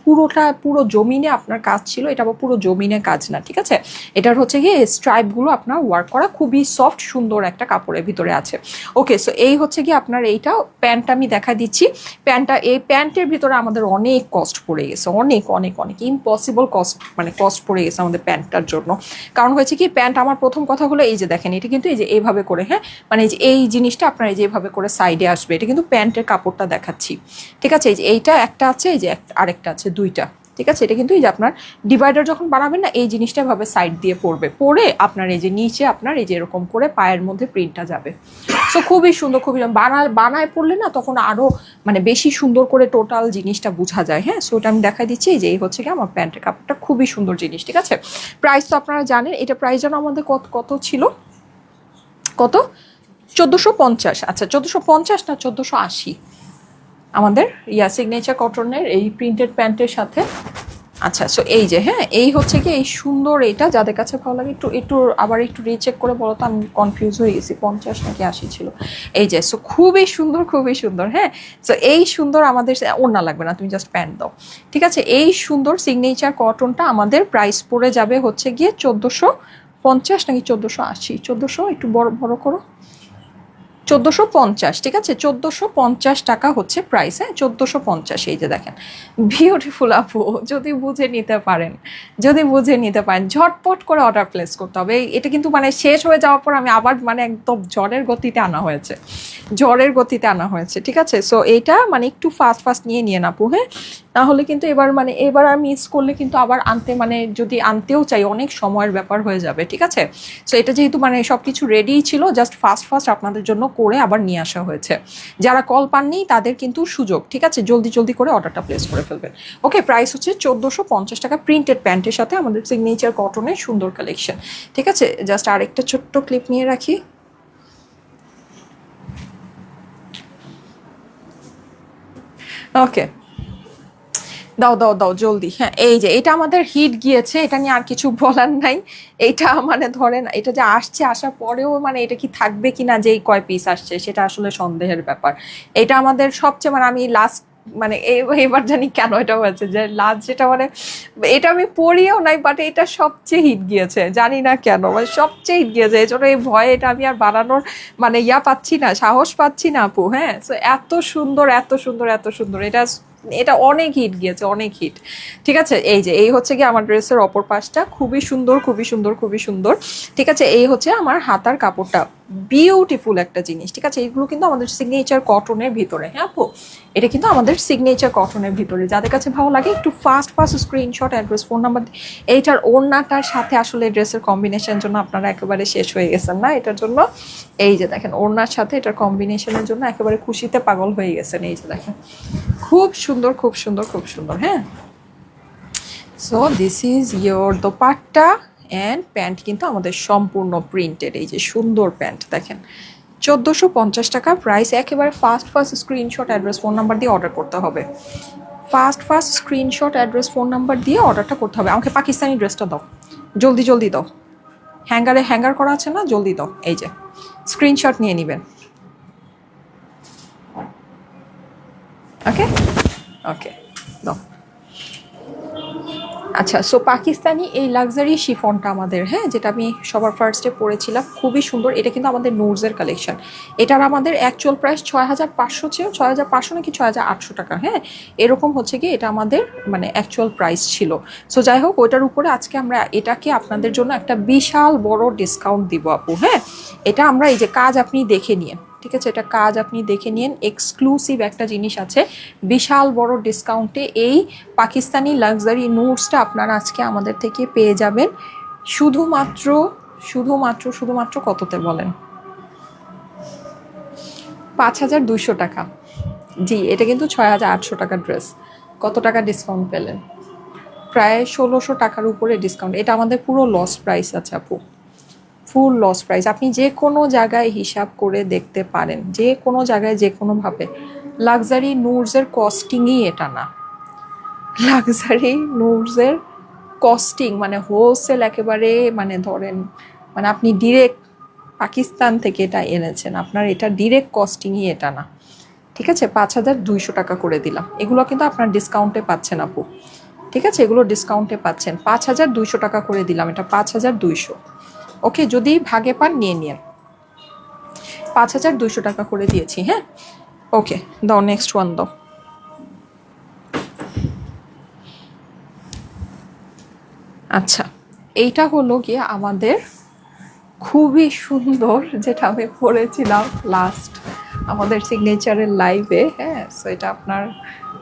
পুরো জমিনে আপনার কাজ ছিল, এটা আবার পুরো জমিনে কাজ না, ঠিক আছে। এটার হচ্ছে গিয়ে স্ট্রাইপগুলো আপনার ওয়ার্ক করা, খুবই সফট সুন্দর একটা কাপড়ের ভিতরে আছে। ওকে, সো এই হচ্ছে কি আপনার এইটা প্যান্টটা আমি দেখা দিচ্ছি। প্যান্টটা, এই প্যান্টের ভিতরে আমাদের অনেক কস্ট পড়ে গেছে, অনেক অনেক অনেক ইম্পসিবল কস্ট, মানে কস্ট পড়ে গেছে আমাদের প্যান্টটার জন্য। কারণ হয়েছে কি, প্যান্ট আমার প্রথম কথা হলো এই যে দেখেন, এটা কিন্তু এই যে এইভাবে করে, হ্যাঁ, মানে এই যে এই জিনিসটা আপনার এই যে এইভাবে করে সাইডে আসবে, এটা কিন্তু প্যান্টের কাপড়টা দেখাচ্ছি, ঠিক আছে। এই যে এইটা একটা আছে, এই যে আরেকটা আছে, দুইটা, ঠিক আছে। এটা কিন্তু এই যে আপনার ডিভাইডার যখন বানাবেন না, এই জিনিসটা ভাবে সাইড দিয়ে পড়বে, পরে আপনার এই যে নিচে আপনার এই যে এরকম করে পায়ের মধ্যে প্রিন্টটা যাবে। সো খুবই সুন্দর, খুবই বানায় পড়লে না তখন আরো মানে বেশি সুন্দর করে টোটাল জিনিসটা বোঝা যায়, হ্যাঁ। সো এটা আমি দেখাই দিচ্ছি, যে এই হচ্ছে কি আমার প্যান্টের কাপড়টা, খুবই সুন্দর জিনিস, ঠিক আছে। প্রাইস তো আপনারা জানেন, এটা প্রাইস যেন আমাদের কত ছিল, কত, 1450। আচ্ছা 1450 না 1480 আমাদের সিগনেচার কটনের এই প্রিন্টেড প্যান্টের সাথে। আচ্ছা, সো এই যে, হ্যাঁ, এই হচ্ছে কি এই সুন্দর, এটা যাদের কাছে ভালো লাগে একটু একটু আবার একটু রিচেক করে বলো তো, আমি কনফিউজ হয়ে গেছি 50 নাকি 80 ছিল। এই যে, সো খুবই সুন্দর, খুবই সুন্দর, হ্যাঁ। সো এই সুন্দর আমাদের ওড়না লাগবে না, তুমি জাস্ট প্যান্ট দাও, ঠিক আছে। এই সুন্দর সিগনেচার কটনটা আমাদের প্রাইস পড়ে যাবে হচ্ছে গিয়ে 1450 নাকি 1480, 1400 একটু বড় বড় করো, 1450, ঠিক আছে, 1450 টাকা হচ্ছে প্রাইস, হ্যাঁ, 1450। এই যে দেখেন বিউটিফুল আপু, যদি বুঝে নিতে পারেন, যদি বুঝে নিতে পারেন ঝটপট করে অর্ডার প্লেস করতে হবে। এটা কিন্তু মানে শেষ হয়ে যাওয়ার পর আমি আবার মানে একদম ঝড়ের গতিতে আনা হয়েছে, ঝড়ের গতিতে আনা হয়েছে, ঠিক আছে। সো এইটা মানে একটু ফাস্ট ফাস্ট নিয়ে আপু, হ্যাঁ, তাহলে কিন্তু এবার আর মিস করলে কিন্তু আবার আনতে, মানে যদি আনতেও চাই অনেক সময়ের ব্যাপার হয়ে যাবে, ঠিক আছে। সো এটা যেহেতু মানে সব কিছু রেডিই ছিল, জাস্ট ফাস্ট ফাস্ট আপনাদের জন্য করে আবার নিয়ে আসা হয়েছে। যারা কল পাননি তাদের কিন্তু সুযোগ, ঠিক আছে, জলদি জলদি করে অর্ডারটা প্লেস করে ফেলবেন। ওকে, প্রাইস হচ্ছে 1450 টাকা, প্রিন্টেড প্যান্টের সাথে আমাদের সিগনেচার কটনের সুন্দর কালেকশন, ঠিক আছে। জাস্ট আরেকটা ছোট্ট ক্লিপ নিয়ে রাখি। ওকে, দাও দাও দাও জলদি, হ্যাঁ। এই যে এটা আমাদের হিট গিয়েছে, এটা নিয়ে আর কিছু বলার নাই। এটা মানে ধরেন এটা যে আসছে, আসার পরেও মানে এটা কি থাকবে কিনা, যেই কয় পিস আসছে সেটা আসলে সন্দেহের ব্যাপার। এটা আমাদের সবচেয়ে মানে আমি লাস্ট মানে এবার জানি কেন এটা হয়েছে, যে লাস্ট যেটা মানে এটা আমি পড়িও নাই, বাট এটা সবচেয়ে হিট গিয়েছে, জানি না কেন, মানে সবচেয়ে হিট গিয়েছে। এই জন্য এই ভয়ে এটা আমি আর বানানোর মানে পাচ্ছি না, সাহস পাচ্ছি না আপু, হ্যাঁ। সো এত সুন্দর, এত সুন্দর, এত সুন্দর, এটা এটা অনেক হিট গিয়েছে, অনেক হিট, ঠিক আছে। এই যে এই হচ্ছে কি আমার ড্রেসের অপর পাশটা, খুবই সুন্দর, খুবই সুন্দর, খুবই সুন্দর, ঠিক আছে। এই হচ্ছে আমার হাতার কাপড়টা, বিউটিফুল একটা জিনিস, ঠিক আছে। এইগুলো কিন্তু আমাদের সিগনেচার কটনের ভিতরে, হ্যাঁ আপু, এটা কিন্তু আমাদের সিগনেচার কটনের ভিতরে। যাদের কাছে ভালো লাগে একটু fast fast screenshot, address, phone number, এইটার ওড়নাটার সাথে আসলে ড্রেসের কম্বিনেশনের জন্য আপনারা একেবারে শেষ হয়ে গেছেন না এটার জন্য। এই যে দেখেন ওড়নার সাথে এটার কম্বিনেশনের জন্য একেবারে খুশিতে পাগল হয়ে গেছেন। এই যে দেখেন খুব সুন্দর, খুব সুন্দর, খুব সুন্দর, হ্যাঁ। So this is your dupatta and pant, কিন্তু আমাদের সম্পূর্ণ প্রিন্টেড, এই যে সুন্দর প্যান্ট দেখেন, 1450 টাকা প্রাইস। একেবারে fast fast screenshot, address, phone number দিয়ে অর্ডার করতে হবে, fast fast screenshot, address, phone number দিয়ে অর্ডারটা করতে হবে। আমাকে পাকিস্তানি ড্রেসটা দাও, জলদি জলদি দাও, হ্যাঙ্গার করা আছে না, জলদি দাও। এই যে স্ক্রিনশট নিয়ে নেবেন, ওকে ওকে দাও। আচ্ছা, সো পাকিস্তানি এই লাক্সারি শিফনটা আমাদের, হ্যাঁ, যেটা আমি সবার ফার্স্টে পরেছিলাম, খুবই সুন্দর। এটা কিন্তু আমাদের নোর্সের কালেকশন। এটার আমাদের অ্যাকচুয়াল প্রাইস 6500 ছিল, 6500 নাকি 6800 টাকা, হ্যাঁ, এরকম হচ্ছে কি এটা আমাদের মানে অ্যাকচুয়াল প্রাইস ছিল। সো যাই হোক, ওইটার উপরে আজকে আমরা এটাকে আপনাদের জন্য একটা বিশাল বড় ডিসকাউন্ট দিব আপু, হ্যাঁ। এটা আমরা এই যে কাজ আপনি দেখে নিন, ঠিক আছে, এটা কাজ আপনি দেখে নিন, এক্সক্লুসিভ একটা জিনিস আছে, বিশাল বড় ডিসকাউন্টে এই পাকিস্তানি লাক্সারি নুটসটা আপনারা আজকে আমাদের থেকে পেয়ে যাবেন শুধুমাত্র শুধুমাত্র শুধুমাত্র কততে বলেন, 5200 টাকা। জি, এটা কিন্তু 6800 টাকার ড্রেস। কত টাকা ডিসকাউন্ট পেলেন? প্রায় 1600 টাকার উপরে ডিসকাউন্ট। এটা আমাদের পুরো লস প্রাইস আছে আপু, ফুল লস প্রাইস। আপনি যে কোনো জায়গায় হিসাব করে দেখতে পারেন, যে কোনো জায়গায় যে কোনোভাবে লাক্সারি নুডসের কস্টিংই এটা না। লাক্সারি নুডসের কস্টিং মানে হোলসেল একেবারে, মানে ধরেন মানে আপনি ডিরেক্ট পাকিস্তান থেকে এটা এনেছেন, আপনার এটা ডিরেক্ট কস্টিংই এটা না। ঠিক আছে, 5200 টাকা করে দিলাম। এগুলো কিন্তু আপনার ডিসকাউন্টে পাচ্ছেন আপু। ঠিক আছে, এগুলো ডিসকাউন্টে পাচ্ছেন, 5200 টাকা করে দিলাম, এটা 5200। ওকে, যদি ভাগে পান নিয়ে নিন, 5200 টাকা করে দিয়েছি। হ্যাঁ, ওকে, দাও নেক্সট ওয়ান দাও। আচ্ছা, এইটা হলো গিয়ে আমাদের খুবই সুন্দর, যেটা আমি পরেছিলাম লাস্ট আমাদের সিগনেচারের লাইভে। হ্যাঁ, সো এটা আপনার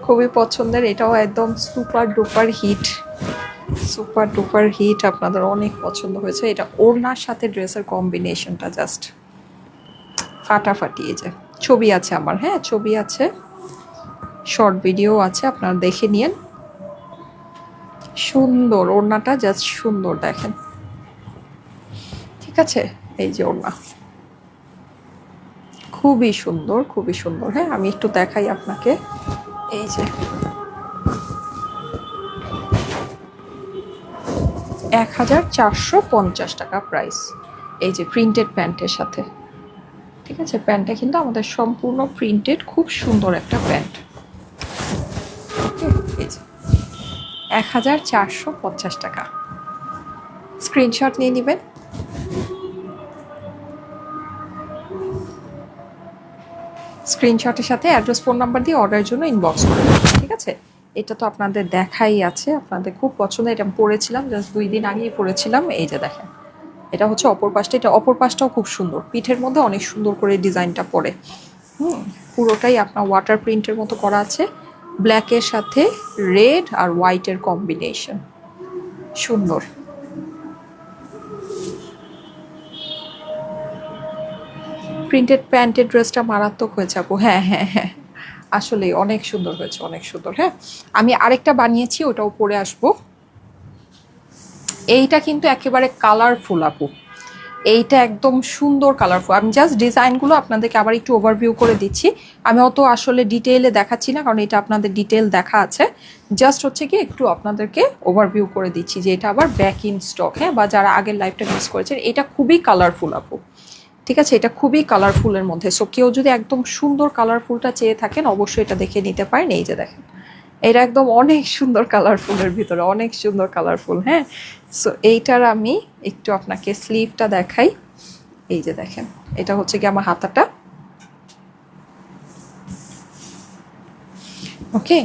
খুবই পছন্দের, এটাও একদম super duper hit, super duper hit, আপনাদের অনেক পছন্দ হয়েছে। এটা ওড়নার সাথে ড্রেসের কম্বিনেশনটা জাস্ট ফাটাফাটি। এই যে ছবি আছে আমার, হ্যাঁ ছবি আছে, শর্ট ভিডিও আছে, আপনারা দেখে নিন। সুন্দর ওড়নাটা, জাস্ট সুন্দর, দেখেন। ঠিক আছে, এই যে ওড়না খুবই সুন্দর, খুবই সুন্দর। হ্যাঁ, আমি একটু দেখাই আপনাকে। এই যে 1450 টাকা প্রাইস, এই যে প্রিন্টেড প্যান্টের সাথে। ঠিক আছে, প্যান্টটা কিন্তু আমাদের সম্পূর্ণ প্রিন্টেড, খুব সুন্দর একটা প্যান্ট। এই যে 1450 টাকা, স্ক্রিনশট নিয়ে নেবেন। স্ক্রিনশটের সাথে অ্যাড্রেস, ফোন নাম্বার দিয়ে অর্ডারের জন্য ইনবক্স করবেন। ঠিক আছে, এটা তো আপনাদের দেখাই আছে, আপনাদের খুব পছন্দ। এটা পরেছিলাম জাস্ট 2 দিন আগেই পরেছিলাম। এই যে দেখেন, এটা হচ্ছে অপর পাশটা, এটা অপর পাশটাও খুব সুন্দর, পিঠের মধ্যে অনেক সুন্দর করে ডিজাইনটা পড়ে। পুরোটাই আপনার ওয়াটার প্রিন্টের মতো করা আছে, ব্ল্যাকের সাথে রেড আর হোয়াইটের কম্বিনেশন, সুন্দর। প্রিন্টেড প্যান্টের ড্রেসটা মারাত্মক হয়েছে আপু। হ্যাঁ হ্যাঁ হ্যাঁ, আসলে অনেক সুন্দর হয়েছে, অনেক সুন্দর। হ্যাঁ, আমি আরেকটা বানিয়েছি, ওটাও পরে আসবো। এইটা কিন্তু একেবারে কালারফুল আপু, এইটা একদম সুন্দর কালারফুল। আমি জাস্ট ডিজাইনগুলো আপনাদেরকে আবার একটু ওভারভিউ করে দিচ্ছি। আমি অত আসলে ডিটেইলে দেখাচ্ছি না, কারণ এটা আপনাদের ডিটেল দেখা আছে। জাস্ট হচ্ছে কি একটু আপনাদেরকে ওভারভিউ করে দিচ্ছি যে এটা আবার ব্যাক ইন স্টক। হ্যাঁ, বা যারা আগের লাইফটা মিস করেছেন, এটা খুবই কালারফুল আপু। ঠিক আছে, এটা খুবই কালারফুলের মধ্যে। সো কেউ যদি একদম সুন্দর কালারফুলটা চেয়ে থাকেন, অবশ্যই এটা দেখে নিতে পারেন। এই যে দেখেন, এটা একদম অনেক সুন্দর কালারফুলের ভিতরে, অনেক সুন্দর কালারফুল। হ্যাঁ, সো এইটার আমি একটু আপনাকে স্লিভটা দেখাই। এই যে দেখেন, এটা হচ্ছে কি আমার হাতাটা। ওকে,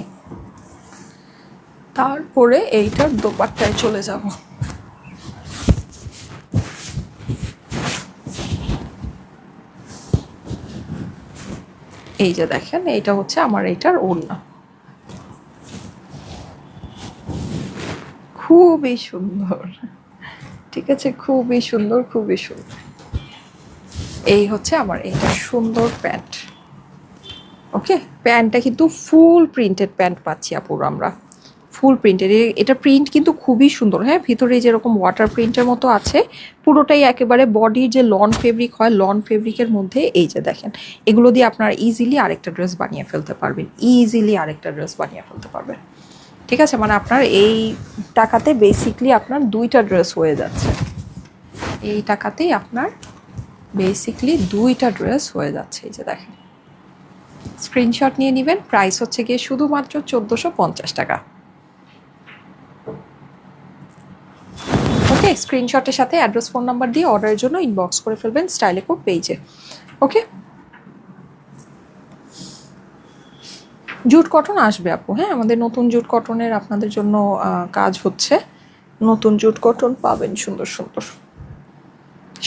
তারপরে এইটার দোপাট্টায় চলে যাব। এই যে দেখেন, এইটা হচ্ছে আমার এইটার ওড়না, খুবই সুন্দর। ঠিক আছে, খুবই সুন্দর, খুবই সুন্দর। এই হচ্ছে আমার এইটা সুন্দর প্যান্ট। ওকে, প্যান্টটা কিন্তু ফুল প্রিন্টেড প্যান্ট পাচ্ছি আপুর আমরা, ফুল প্রিন্টেড। এটা প্রিন্ট কিন্তু খুবই সুন্দর। হ্যাঁ, ভিতরে যেরকম ওয়াটার প্রিন্টের মতো আছে, পুরোটাই একেবারে বডির যে লন ফেব্রিক হয়, লন ফেব্রিকের মধ্যে। এই যে দেখেন, এগুলো দিয়ে আপনারা ইজিলি আরেকটা ড্রেস বানিয়ে ফেলতে পারবেন, ইজিলি আরেকটা ড্রেস বানিয়ে ফেলতে পারবেন। ঠিক আছে, মানে আপনার এই টাকাতে বেসিকলি আপনার 2টা ড্রেস হয়ে যাচ্ছে। এই টাকাতেই আপনার বেসিকলি 2টা ড্রেস হয়ে যাচ্ছে। এই যে দেখেন, স্ক্রিনশট নিয়ে নেবেন। প্রাইস হচ্ছে গিয়ে শুধুমাত্র 1450 টাকা। ওকে, স্ক্রিনশটের সাথে অ্যাড্রেস, ফোন নাম্বার দিয়ে অর্ডারের জন্য ইনবক্স করে ফেলবেন স্টাইলে কোড পেজে। ওকে, জুট কটন আসবে আপু। হ্যাঁ, আমাদের নতুন জুট কটনের আপনাদের জন্য কাজ হচ্ছে। নতুন জুট কটন পাবেন, সুন্দর সুন্দর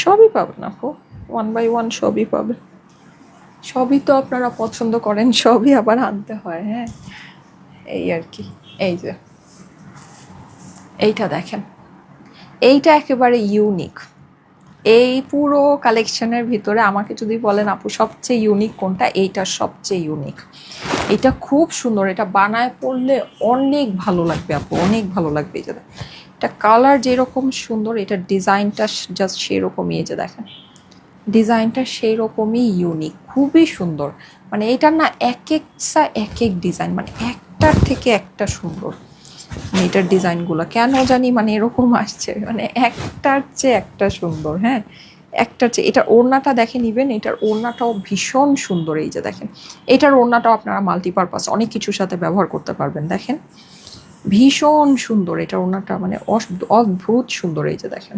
সবই পাবেন আপু, 1 বাই 1 সবই পাবেন। সবই তো আপনারা পছন্দ করেন, সবই আবার আনতে হয়। হ্যাঁ, এই আর কি। এই যে এইটা দেখেন, এইটা একেবারে ইউনিক। এই পুরো কালেকশনের ভিতরে আমাকে যদি বলেন আপু সবচেয়ে ইউনিক কোনটা, এইটা সবচেয়ে ইউনিক। এটা খুব সুন্দর, এটা বানায় পড়লে অনেক ভালো লাগবে আপু, অনেক ভালো লাগবে। এটা এটা কালার যেরকম সুন্দর, এটার ডিজাইনটা জাস্ট সেরকমই। এই যে দেখেন ডিজাইনটা সেই রকমই ইউনিক, খুবই সুন্দর। মানে এটার না এক একটা এক এক ডিজাইন, মানে একটার থেকে একটা সুন্দর। মানে এটার ডিজাইনগুলো কেন জানি মানে এরকম আসছে, মানে একটার চেয়ে একটা সুন্দর। হ্যাঁ, একটার চেয়ে। এটার ওড়নাটা দেখে নিবেন, এটার ওড়নাটাও ভীষণ সুন্দর। এই যে দেখেন, এটার ওড়নাটাও আপনারা মাল্টিপারপাস অনেক কিছুর সাথে ব্যবহার করতে পারবেন। দেখেন ভীষণ সুন্দর এটার ওড়নাটা, মানে অদ্ভুত সুন্দর। এই যে দেখেন,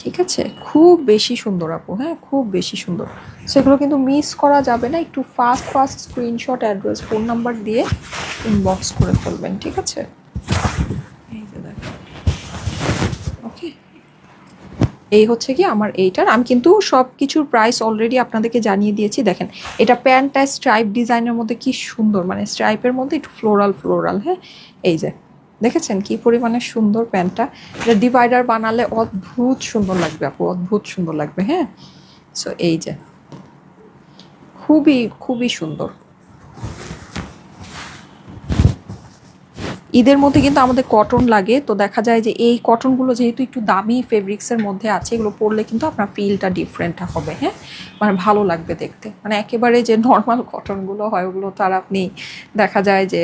ঠিক আছে, খুব বেশি সুন্দর আপু। হ্যাঁ, খুব বেশি সুন্দর। সেগুলো কিন্তু মিস করা যাবে না। একটু fast fast screenshot, address, phone number দিয়ে ইনবক্স করে ফেলবেন, ঠিক আছে। এই যে দেখেন, ওকে। এই হচ্ছে কি আমার এইটার, আমি কিন্তু সব কিছুর প্রাইস অলরেডি আপনাদেরকে জানিয়ে দিয়েছি। দেখেন এটা প্যান্টটা স্ট্রাইপ ডিজাইনের মধ্যে কি সুন্দর, মানে স্ট্রাইপের মধ্যে একটু ফ্লোরাল ফ্লোরাল। হ্যাঁ, এই যে দেখেছেন কি পরিমাণে সুন্দর প্যান্টটা। এটা ডিভাইডার বানালে অদ্ভুত সুন্দর লাগবে আপু, অদ্ভুত সুন্দর লাগবে। হ্যাঁ, সো এই যে খুবই খুবই সুন্দর। ঈদের মধ্যে কিন্তু আমাদের কটন লাগে, তো দেখা যায় যে এই কটনগুলো যেহেতু একটু দামি ফেব্রিক্সের মধ্যে আছে, এগুলো পরলে কিন্তু আপনার ফিলটা ডিফারেন্ট হবে। হ্যাঁ, মানে ভালো লাগবে দেখতে। মানে একেবারে যে নর্মাল কটনগুলো হয় ওগুলো তো আর আপনি দেখা যায় যে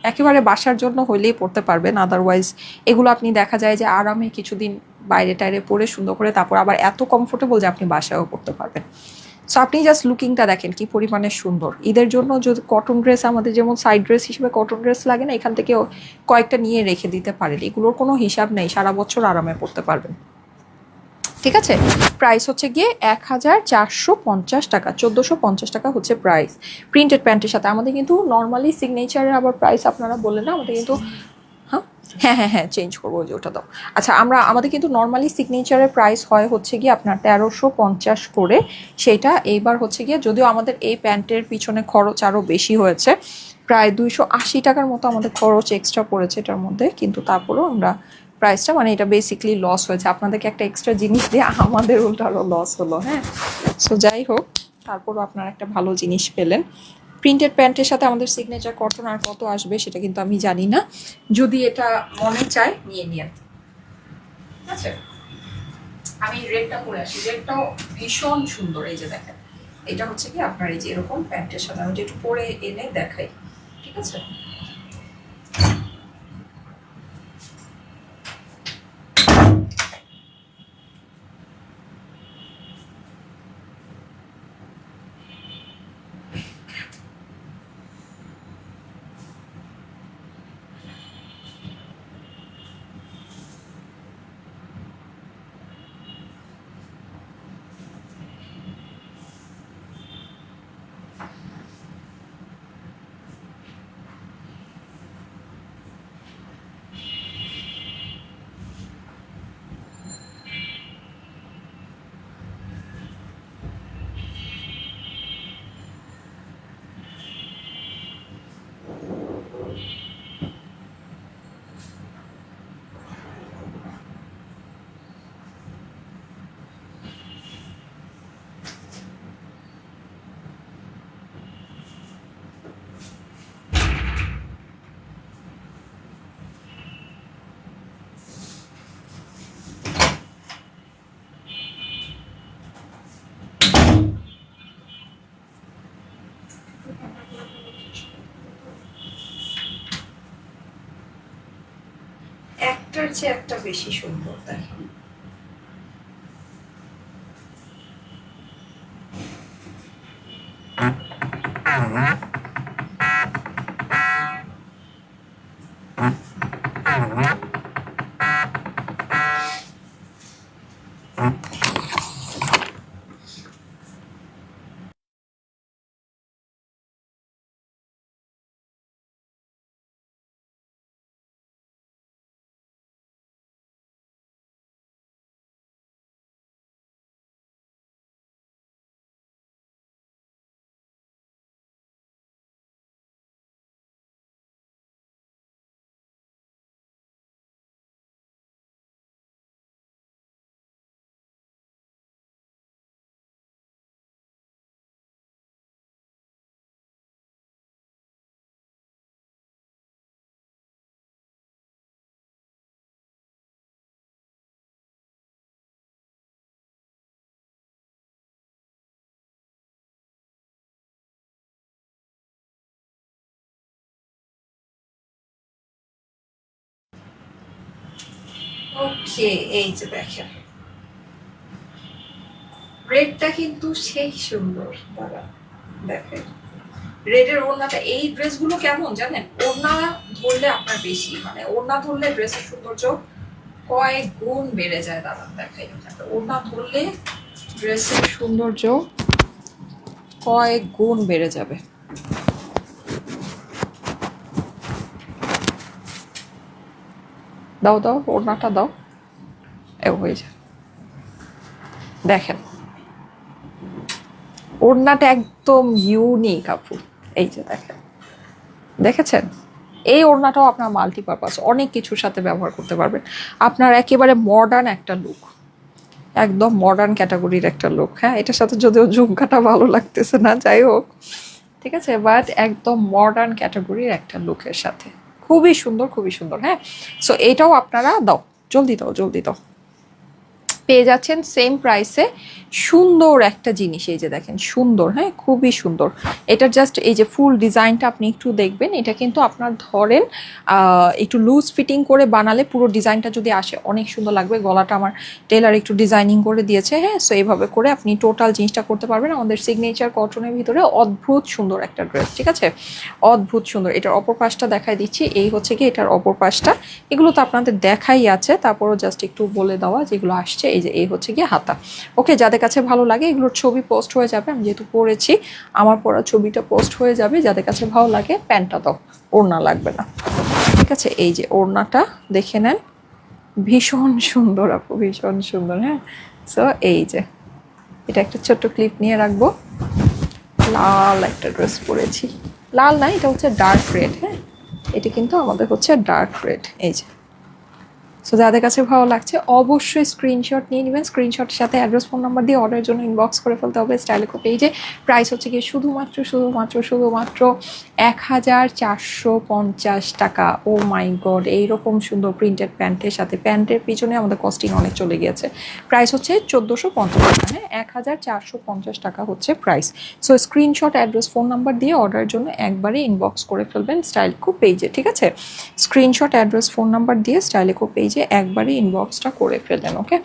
একেবারে বাসার জন্য হইলেই পরতে পারবেন, আদারওয়াইজ এগুলো আপনি দেখা যায় যে আরামে কিছুদিন বাইরে টাইরে পরে সুন্দর করে তারপর আবার এত কমফোর্টেবল যে আপনি বাসায়ও পরতে পারবেন। সো আপনি জাস্ট লুকিংটা দেখেন কি পরিমাণে সুন্দর। ঈদের জন্য যদি কটন ড্রেস, আমাদের যেমন সাইড ড্রেস হিসেবে কটন ড্রেস লাগে না, এখান থেকেও কয়েকটা নিয়ে রেখে দিতে পারেন। এগুলোর কোনো হিসাব নেই, সারা বছর আরামে পড়তে পারবেন, ঠিক আছে। প্রাইস হচ্ছে গিয়ে 1450 টাকা, 1450 টাকা হচ্ছে প্রাইস প্রিন্টেড প্যান্টের সাথে। আমাদের কিন্তু নর্মালি সিগনেচারের আবার প্রাইস আপনারা বললেন না, আমাদের কিন্তু হ্যাঁ হ্যাঁ হ্যাঁ হ্যাঁ চেঞ্জ করবো, যে ওটা দাও। আচ্ছা, আমাদের কিন্তু নর্মালি সিগনেচারের প্রাইস হয় হচ্ছে গিয়ে আপনার 1350 করে। সেইটা এইবার হচ্ছে গিয়ে, যদিও আমাদের এই প্যান্টের পিছনে খরচ আরও বেশি হয়েছে, প্রায় 280 টাকার মতো আমাদের খরচ এক্সট্রা পড়েছে এটার মধ্যে, কিন্তু তারপরেও আমরা প্রাইসটা, মানে এটা বেসিকলি লস হয়েছে, আপনাদেরকে একটা এক্সট্রা জিনিস দিয়ে আমাদের উল্টো আরও লস হলো। হ্যাঁ, সো যাই হোক, তারপরও আপনারা একটা ভালো জিনিস পেলেন। প্রিন্টেড প্যান্টের সাথে আমাদের সিগনেচার কটন আর কত আসবে সেটা কিন্তু আমি জানি না, যদি এটা মনে চায় নিয়ে নিন। আচ্ছা, আমি রেডটা পরে আসি, রেডটাও ভীষণ সুন্দর। এই যে দেখেন, এটা হচ্ছে কি আপনার এই যে এরকম প্যান্টের সাথে, আমি একটু পরে এনে দেখাই, ঠিক আছে। একটার চেয়ে একটা বেশি সুন্দর দেখেন। ওকে, এই যে দেখেন রেডটা কিন্তু সেই সুন্দর দাদা, দেখেন রেডের ওড়নাটা। এই ড্রেসগুলো কেমন জানেন, ওড়না ধরলে আপনার বেশি, মানে ওড়না ধরলে ড্রেসের সৌন্দর্য কয়েক গুণ বেড়ে যায় দাদা। দেখাই আপনাকে, ওড়না ধরলে ড্রেসের সৌন্দর্য কয়েক গুণ বেড়ে যাবে। দাও দাও ওড়নাটা দাও, এ হয়ে যায়। দেখেন ওড়নাটা একদম ইউনিক আপু, এই যে দেখেন, দেখেছেন? এই ওড়নাটাও আপনার মাল্টিপারপাস, অনেক কিছুর সাথে ব্যবহার করতে পারবেন। আপনার একেবারে মডার্ন একটা লুক, একদম মডার্ন ক্যাটাগরির একটা লুক। হ্যাঁ, এটার সাথে যদিও ঝুমকাটা ভালো লাগতেছে না, যাই হোক, ঠিক আছে, বাট একদম মডার্ন ক্যাটাগরির একটা লুকের সাথে খুবই সুন্দর, খুবই সুন্দর। হ্যাঁ, সো এইটাও আপনারা দাও, জলদি দাও, জলদি দাও। পেয়ে যাচ্ছেন সেম প্রাইসে সুন্দর একটা জিনিস, এই যে দেখেন সুন্দর, হ্যাঁ খুবই সুন্দর। এটার জাস্ট এই যে ফুল ডিজাইনটা আপনি একটু দেখবেন, এটা কিন্তু আপনার ধরেন একটু লুজ ফিটিং করে বানালে পুরো ডিজাইনটা যদি আসে অনেক সুন্দর লাগবে। গলাটা আমার টেলার একটু ডিজাইনিং করে দিয়েছে, হ্যাঁ, সো এইভাবে করে আপনি টোটাল জিনিসটা করতে পারবেন। আমাদের সিগনেচার কটনের ভিতরে অদ্ভুত সুন্দর একটা ড্রেস, ঠিক আছে, অদ্ভুত সুন্দর। এটার অপর পাশটা দেখাই দিচ্ছি, এই হচ্ছে কি এটার অপর পাশটা। এগুলো তো আপনাদের দেখাই আছে, তারপরও জাস্ট একটু বলে দেওয়া যেগুলো আসছে। এই যে এই হচ্ছে গিয়ে হাতা। ওকে, যাদের কাছে ভালো লাগে এগুলোর ছবি পোস্ট হয়ে যাবে, আমি যেহেতু পরেছি আমার পরা ছবিটা পোস্ট হয়ে যাবে। যাদের কাছে ভালো লাগে প্যান্টটা দাও, ওড়না লাগবে না, ঠিক আছে। এই যে ওড়নাটা দেখে নেন, ভীষণ সুন্দর আপু, ভীষণ সুন্দর। হ্যাঁ, সো এই যে এটা একটা ছোট্ট ক্লিপ নিয়ে রাখবো। লাল একটা ড্রেস পরেছি, লাল না, এটা হচ্ছে ডার্ক রেড। হ্যাঁ, এটা কিন্তু আমাদের হচ্ছে ডার্ক রেড, এই যে। সো যাদের কাছে ভালো লাগছে অবশ্যই স্ক্রিনশট নিয়ে নেবেন। স্ক্রিনশটের সাথে অ্যাড্রেস, ফোন নাম্বার দিয়ে অর্ডারের জন্য ইনবক্স করে ফেলতে হবে স্টাইলিকো পেজে। প্রাইস হচ্ছে কি শুধুমাত্র 1450 টাকা। ও মাই গড, এইরকম সুন্দর প্রিন্টেড প্যান্টের সাথে, প্যান্টের পিছনে আমাদের কস্টিং অনেক চলে গিয়েছে। প্রাইস হচ্ছে 1450 টাকা। হ্যাঁ, 1450 টাকা হচ্ছে price. So screenshot, address, phone number দিয়ে অর্ডারের জন্য একবারে ইনবক্স করে ফেলবেন স্টাইলিকো পেজে, ঠিক আছে। স্ক্রিনশট, অ্যাড্রেস, ফোন নাম্বার দিয়ে স্টাইলিকো পেজে একবারে ইনবক্সটা করে ফেলেন। ওকে,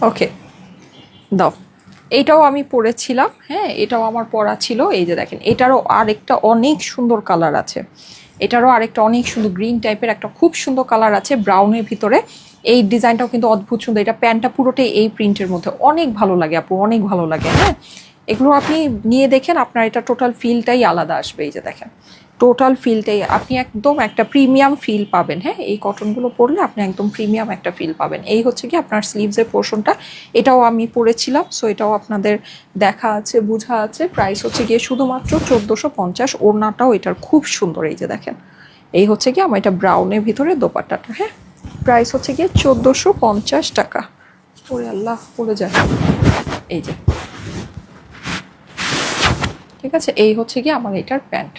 ওকে দাও। এইটাও আমি পরেছিলাম, হ্যাঁ এটাও আমার পরা ছিল। এই যে দেখেন, এটারও আরেকটা অনেক সুন্দর কালার আছে, এটারও আরেকটা অনেক সুন্দর গ্রিন টাইপের একটা খুব সুন্দর কালার আছে ব্রাউনের ভিতরে। এই ডিজাইনটাও কিন্তু অদ্ভুত সুন্দর। এটা প্যান্টটা পুরোটাই এই প্রিন্টের মধ্যে, অনেক ভালো লাগে আপু, অনেক ভালো লাগে। হ্যাঁ, এগুলো আপনি নিয়ে দেখেন, আপনার এটা টোটাল ফিলটাই আলাদা আসবে। এই যে দেখেন, টোটাল ফিলটাই আপনি একদম একটা প্রিমিয়াম ফিল পাবেন। হ্যাঁ, এই কটনগুলো পরলে আপনি একদম প্রিমিয়াম একটা ফিল পাবেন। এই হচ্ছে কি আপনার স্লিভসের পোর্শনটা, এটাও আমি পরেছিলাম, সো এটাও আপনাদের দেখা আছে, বোঝা আছে। প্রাইস হচ্ছে গিয়ে শুধুমাত্র 1450। ওড়নাটাও এটার খুব সুন্দর, এই যে দেখেন, এই হচ্ছে কি আমার এটা ব্রাউনের ভিতরে দোপাট্টাটা। হ্যাঁ, প্রাইস হচ্ছে গিয়ে 1450 টাকা। ওরে আল্লাহ, পড়ে যায়। এই যে, ঠিক আছে, এই হচ্ছে কি আমার এটার প্যান্ট।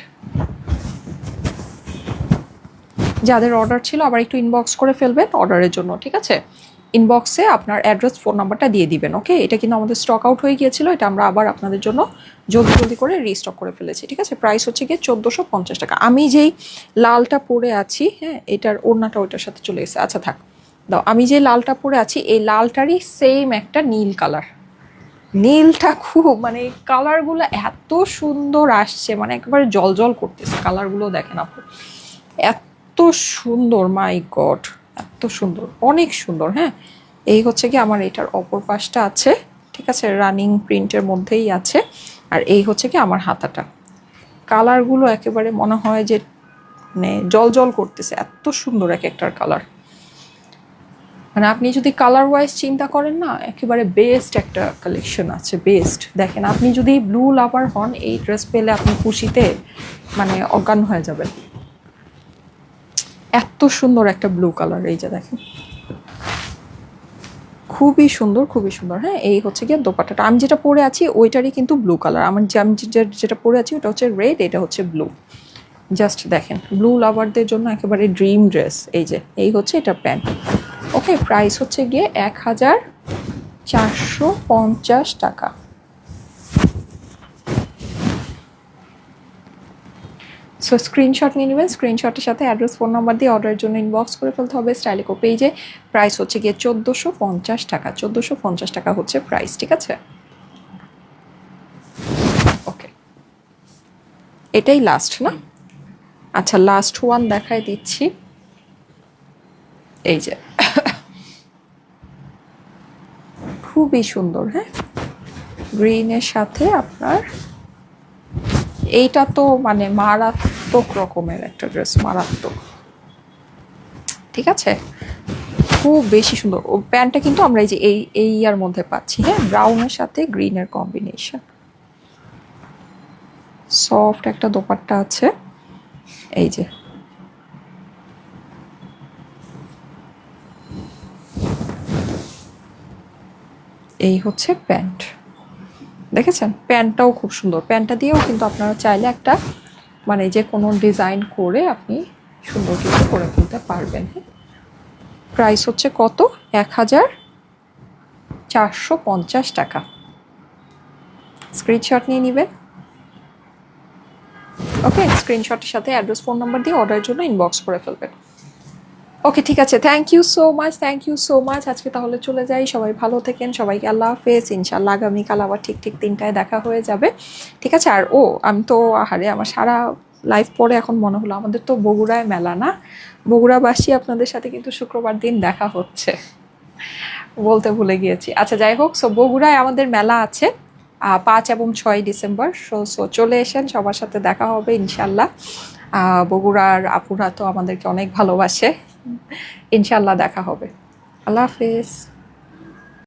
যাদের অর্ডার ছিল আবার একটু ইনবক্স করে ফেলবেন অর্ডারের জন্য, ঠিক আছে। ইনবক্সে আপনার অ্যাড্রেস, ফোন নাম্বারটা দিয়ে দিবেন। ওকে, এটা কিন্তু আমাদের স্টক আউট হয়ে গিয়েছিল, এটা আমরা আবার আপনাদের জন্য জলদি জলদি করে রিস্টক করে ফেলেছি, ঠিক আছে। প্রাইস হচ্ছে গিয়ে 1450 টাকা। আমি যেই লালটা পরে আছি, হ্যাঁ এটার ওড়নাটা ওইটার সাথে চলে গেছে, আচ্ছা থাক দাও। আমি যে লালটা পরে আছি এই লালটারই সেম একটা নীল কালার, নীলটা খুব মানে কালারগুলো এত সুন্দর আসছে, মানে একেবারে জল জল করতেছে কালারগুলো, দেখেন আপু এত সুন্দর, মাই গড এত সুন্দর, অনেক সুন্দর। হ্যাঁ, এই হচ্ছে কি আমার এটার অপর পাশটা আছে, ঠিক আছে, রানিং প্রিন্টের মধ্যেই আছে। আর এই হচ্ছে কি আমার হাতাটা, কালারগুলো একেবারে মনে হয় যে মানে জল জল করতেছে, এত সুন্দর এক একটার কালার। মানে আপনি যদি কালার ওয়াইজ চিন্তা করেন না, একেবারে বেস্ট একটা কালেকশন আছে, বেস্ট। দেখেন, আপনি যদি ব্লু লাভার হন এই ড্রেস পেলে আপনি খুশিতে মানে অজ্ঞান হয়ে যাবেন। এত সুন্দর একটা ব্লু কালার, এই যে দেখেন, খুবই সুন্দর, খুবই সুন্দর। হ্যাঁ, এই হচ্ছে গিয়ে দোপাট্টাটা। আমি যেটা পরে আছি ওইটারই কিন্তু ব্লু কালার। আমি যেটা পরে আছি ওটা হচ্ছে রেড, এটা হচ্ছে ব্লু। জাস্ট দেখেন, ব্লু লাভারদের জন্য একেবারে ড্রিম ড্রেস। এই যে এই হচ্ছে এটা প্যান্ট। ওকে, প্রাইস হচ্ছে গিয়ে 1450 টাকা। সো স্ক্রিনশট নিয়ে নেবেন, স্ক্রিনশটের সাথে অ্যাড্রেস, ফোন নাম্বার দিয়ে অর্ডারের জন্য ইনবক্স করে ফেলতে হবে স্টাইলিকো পেজে। প্রাইস হচ্ছে গিয়ে 1450 টাকা, 1450 টাকা হচ্ছে প্রাইস, ঠিক আছে? ওকে, এটাই লাস্ট না? আচ্ছা, লাস্ট ওয়ান দেখায় দিচ্ছি। এই যে খুবই সুন্দর, হ্যাঁ, গ্রিনের সাথে আপনার এইটা তো মানে মারাত্মক রকমের একটা ড্রেস, মারাত্মক, ঠিক আছে? খুব বেশি সুন্দর। ও প্যান্টটা কিন্তু আমরা এই যে এই ইয়ার মধ্যে পাচ্ছি, হ্যাঁ, ব্রাউনের সাথে গ্রিনের কম্বিনেশন। সফট একটা দোপাট্টা আছে, এই যে এই হচ্ছে প্যান্ট। দেখেছেন, প্যান্টটাও খুব সুন্দর। প্যান্টটা দিয়েও কিন্তু আপনারা চাইলে একটা মানে যে কোনো ডিজাইন করে আপনি সুন্দর কিছু করে ফেলতে পারবেন। প্রাইস হচ্ছে কত? 1450 টাকা। স্ক্রিনশট নিয়ে নেবেন। ওকে, স্ক্রিনশটের সাথে অ্যাড্রেস, ফোন নাম্বার দিয়ে অর্ডারের জন্য ইনবক্স করে ফেলবেন। ওকে, ঠিক আছে, thank you so much, thank you so much. আজকে তাহলে চলে যাই, সবাই ভালো থাকেন, সবাইকে আল্লাহ হাফেজ। ইনশাল্লাহ আগামীকাল আবার ঠিক 3টায় দেখা হয়ে যাবে, ঠিক আছে? আর আমি তো আহারে আমার সারা লাইফ পরে এখন মনে হলো আমাদের তো বগুড়ায় মেলা না, বগুড়াবাসী আপনাদের সাথে কিন্তু শুক্রবার দিন দেখা হচ্ছে, বলতে ভুলে গিয়েছি। আচ্ছা, যাই হোক, সো বগুড়ায় আমাদের মেলা আছে 5 এবং 6 ডিসেম্বর। সো চলে এসেন, সবার সাথে দেখা হবে ইনশাল্লাহ। বগুড়ার আপুরা তো আমাদেরকে অনেক ভালোবাসে, ইনশাল্লাহ দেখা হবে। আল্লাহ হাফেজ।